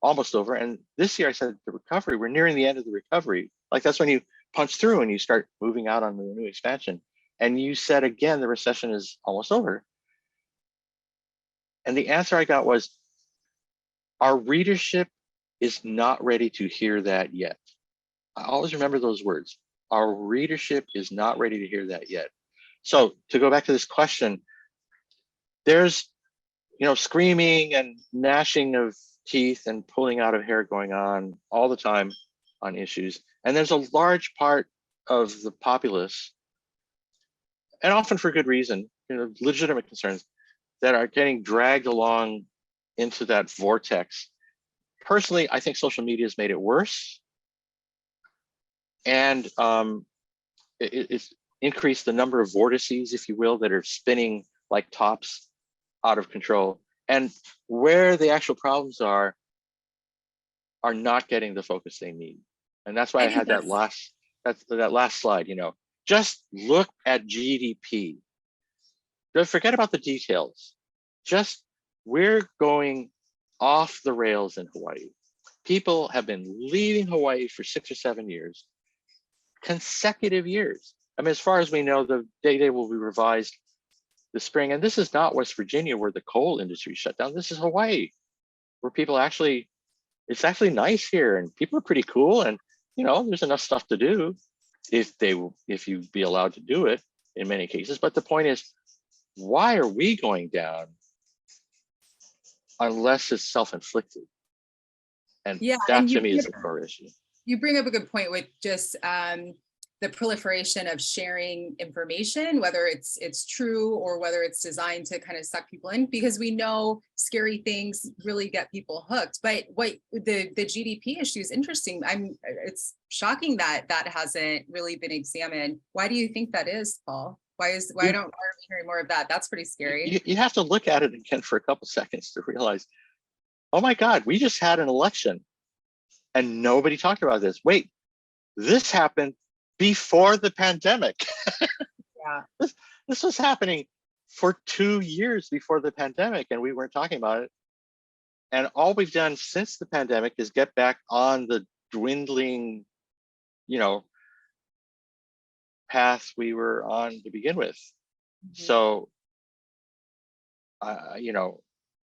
almost over. And this year I said the recovery, we're nearing the end of the recovery. Like, that's when you punch through and you start moving out on the new expansion. And you said, again, the recession is almost over. And the answer I got was, our readership is not ready to hear that yet. I always remember those words. Our readership is not ready to hear that yet. So to go back to this question, there's, screaming and gnashing of teeth and pulling out of hair going on all the time on issues. And there's a large part of the populace, and often for good reason, legitimate concerns, that are getting dragged along into that vortex. Personally, I think social media has made it worse. And it's increased the number of vortices, if you will, that are spinning like tops out of control. And where the actual problems are not getting the focus they need. And that's why I had that last slide, just look at GDP. Forget about the details. Just, we're going off the rails in Hawaii. People have been leaving Hawaii for 6 or 7 years, consecutive years. I mean, as far as we know, the data will be revised this spring. And this is not West Virginia, where the coal industry shut down. This is Hawaii, where people it's actually nice here, and people are pretty cool. And, there's enough stuff to do if you be allowed to do it in many cases. But the point is, why are we going down unless it's self-inflicted? And that to me is the core issue. You bring up a good point with just the proliferation of sharing information, whether it's true or whether it's designed to kind of suck people in, because we know scary things really get people hooked. But what the GDP issue is interesting. It's shocking that hasn't really been examined. Why do you think that is, Paul? Why are we hearing more of that? That's pretty scary. You have to look at it again for a couple seconds to realize, oh my God, we just had an election and nobody talked about this. Wait, this happened before the pandemic. Yeah. This was happening for 2 years before the pandemic, and we weren't talking about it. And all we've done since the pandemic is get back on the dwindling, path we were on to begin with. Mm-hmm. So,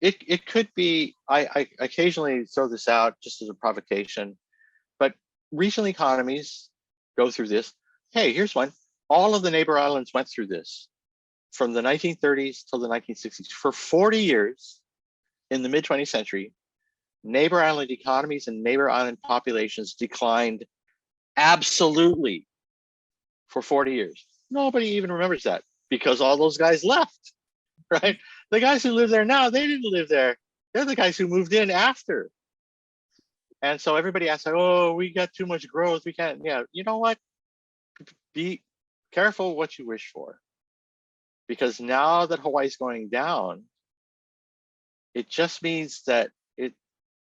it could be, I occasionally throw this out just as a provocation, but regional economies go through this. Hey, here's one. All of the neighbor islands went through this from the 1930s till the 1960s. For 40 years in the mid 20th century, neighbor island economies and neighbor island populations declined absolutely for 40 years. Nobody even remembers that because all those guys left, right? The guys who live there now, they didn't live there. They're the guys who moved in after. And so everybody asks, oh, we got too much growth. We can't, you know what? be careful what you wish for, because now that Hawaii's going down, it just means that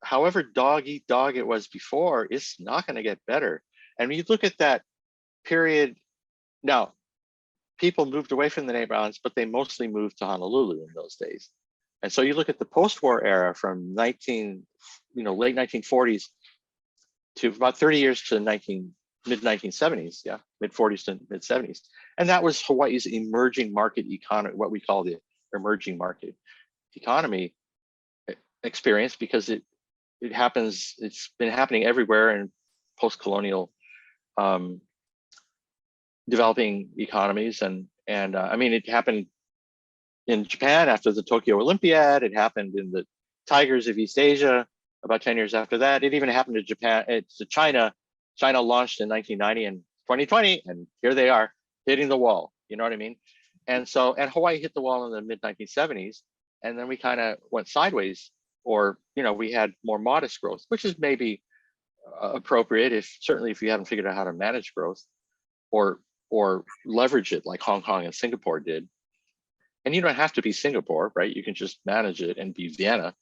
however dog eat dog it was before, it's not going to get better. And when you look at that period, now people moved away from the neighbor islands, but they mostly moved to Honolulu in those days. And so you look at the post-war era from late 1940s to about 30 years to mid 1970s, mid 40s to mid 70s. And that was Hawaii's emerging market economy, what we call the emerging market economy experience, because it happens, it's been happening everywhere in post-colonial developing economies. And I mean, it happened in Japan after the Tokyo Olympiad. It happened in the Tigers of East Asia about 10 years after that. It even happened to Japan, to China. China launched in 1990 and 2020, and here they are hitting the wall. You know what I mean? And Hawaii hit the wall in the mid 1970s, and then we kind of went sideways, or we had more modest growth, which is maybe appropriate certainly if you haven't figured out how to manage growth or leverage it like Hong Kong and Singapore did. And you don't have to be Singapore, right? You can just manage it and be Vienna.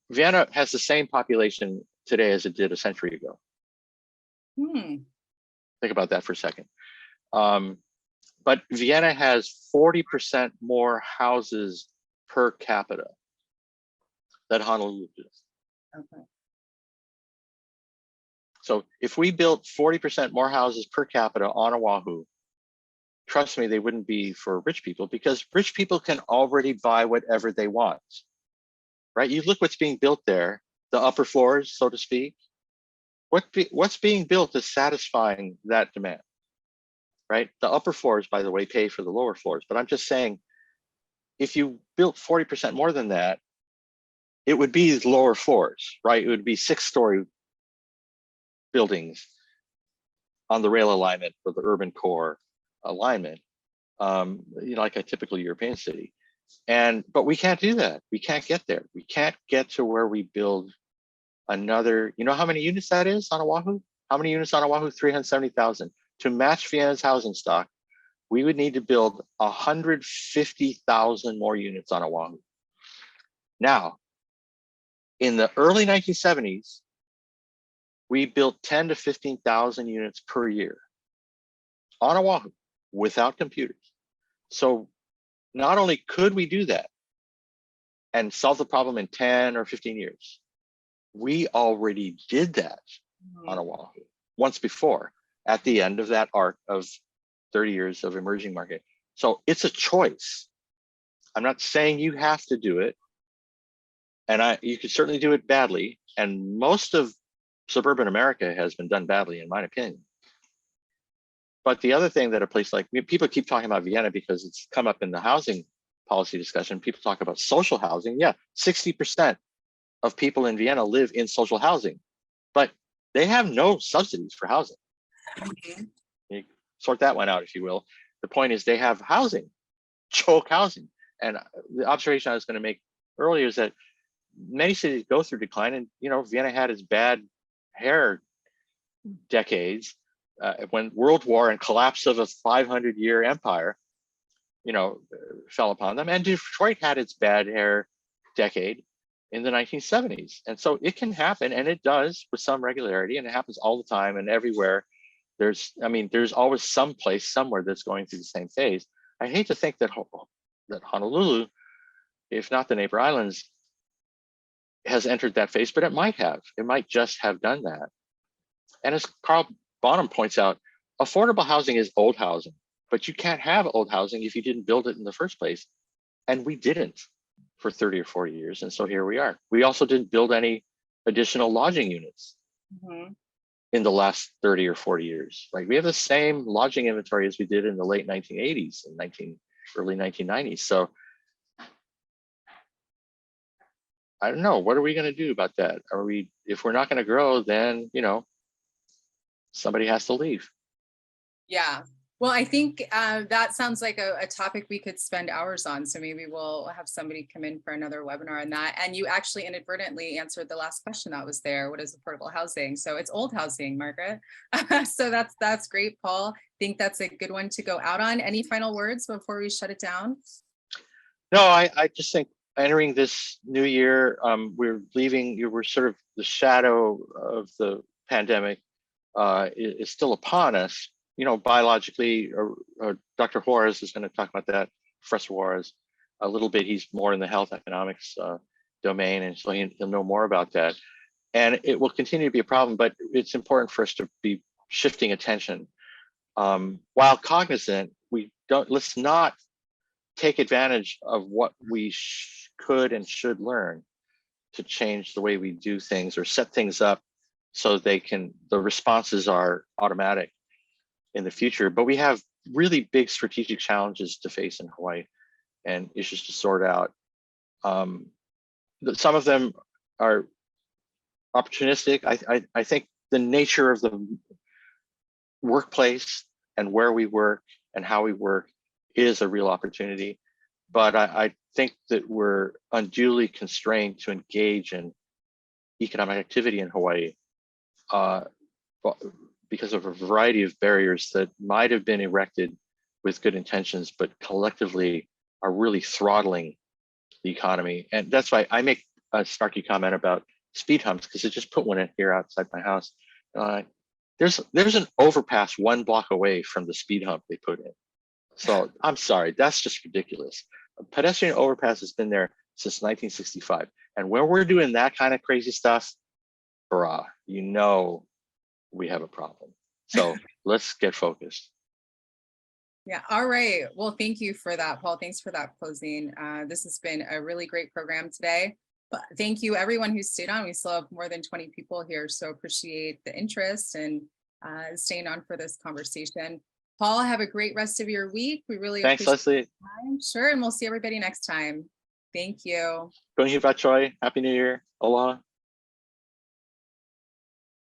Vienna has the same population today as it did a century ago. Think about that for a second. But Vienna has 40% more houses per capita than Honolulu does. Okay. So if we built 40% more houses per capita on Oahu, trust me, they wouldn't be for rich people, because rich people can already buy whatever they want, right? You look what's being built there, the upper floors, so to speak. What's being built is satisfying that demand, right? The upper floors, by the way, pay for the lower floors. But I'm just saying, if you built 40% more than that, it would be lower floors, right? It would be 6-story buildings on the rail alignment for the urban core alignment, like a typical European city. But we can't do that. We can't get there. We can't get to where we build another, how many units that is on Oahu? How many units on Oahu? 370,000. To match Vienna's housing stock, we would need to build 150,000 more units on Oahu. Now, in the early 1970s, we built 10 to 15,000 units per year on Oahu without computers. So not only could we do that and solve the problem in 10 or 15 years, we already did that on Oahu once before at the end of that arc of 30 years of emerging market. So it's a choice. I'm not saying you have to do it. And you could certainly do it badly. And most of suburban America has been done badly, in my opinion. But the other thing that a place like, people keep talking about Vienna because it's come up in the housing policy discussion. People talk about social housing. Yeah, 60% of people in Vienna live in social housing, but they have no subsidies for housing. You sort that one out, if you will. The point is they have housing, choke housing. And the observation I was going to make earlier is that many cities go through decline, and Vienna had its bad hair decades when World War and collapse of a 500-year empire, fell upon them. And Detroit had its bad hair decade in the 1970s. And so it can happen, and it does with some regularity, and it happens all the time and everywhere. There's always some place somewhere that's going through the same phase. I hate to think that Honolulu, if not the neighbor islands, has entered that phase, but it might have. It might just have done that. And as Carl Bonham points out, affordable housing is old housing, but you can't have old housing if you didn't build it in the first place. And we didn't for 30 or 40 years. And so here we are. We also didn't build any additional lodging units in the last 30 or 40 years. Like, we have the same lodging inventory as we did in the late 1980s and early 1990s. So I don't know, what are we going to do about that? If we're not going to grow, then, somebody has to leave. Yeah. Well, I think that sounds like a topic we could spend hours on. So maybe we'll have somebody come in for another webinar on that. And you actually inadvertently answered the last question that was there. What is affordable housing? So it's old housing, Margaret. So that's great, Paul. I think that's a good one to go out on. Any final words before we shut it down? No, I just think entering this new year, we're sort of the shadow of the pandemic is still upon us. You know, biologically, Dr. Juarez is going to talk about that, Professor Juarez, a little bit. He's more in the health economics domain, and so he'll know more about that. And it will continue to be a problem, but it's important for us to be shifting attention. While cognizant, let's not take advantage of what we could and should learn to change the way we do things or set things up so the responses are automatic in the future. But we have really big strategic challenges to face in Hawaii and issues to sort out. Some of them are opportunistic. I think the nature of the workplace and where we work and how we work is a real opportunity. But I think that we're unduly constrained to engage in economic activity in Hawaii because of a variety of barriers that might have been erected with good intentions, but collectively are really throttling the economy. And that's why I make a snarky comment about speed humps, because I just put one in here outside my house. There's an overpass 1 block away from the speed hump they put in. So I'm sorry, that's just ridiculous. A pedestrian overpass has been there since 1965. And when we're doing that kind of crazy stuff, you know we have a problem. So let's get focused. Yeah. All right. Well, thank you for that, Paul. Thanks for that closing. This has been a really great program today. But thank you, everyone who stayed on. We still have more than 20 people here, so appreciate the interest and staying on for this conversation. Paul, have a great rest of your week. We really Thanks, appreciate Leslie. time. Sure, and we'll see everybody next time. Thank you. Happy New Year. Aloha.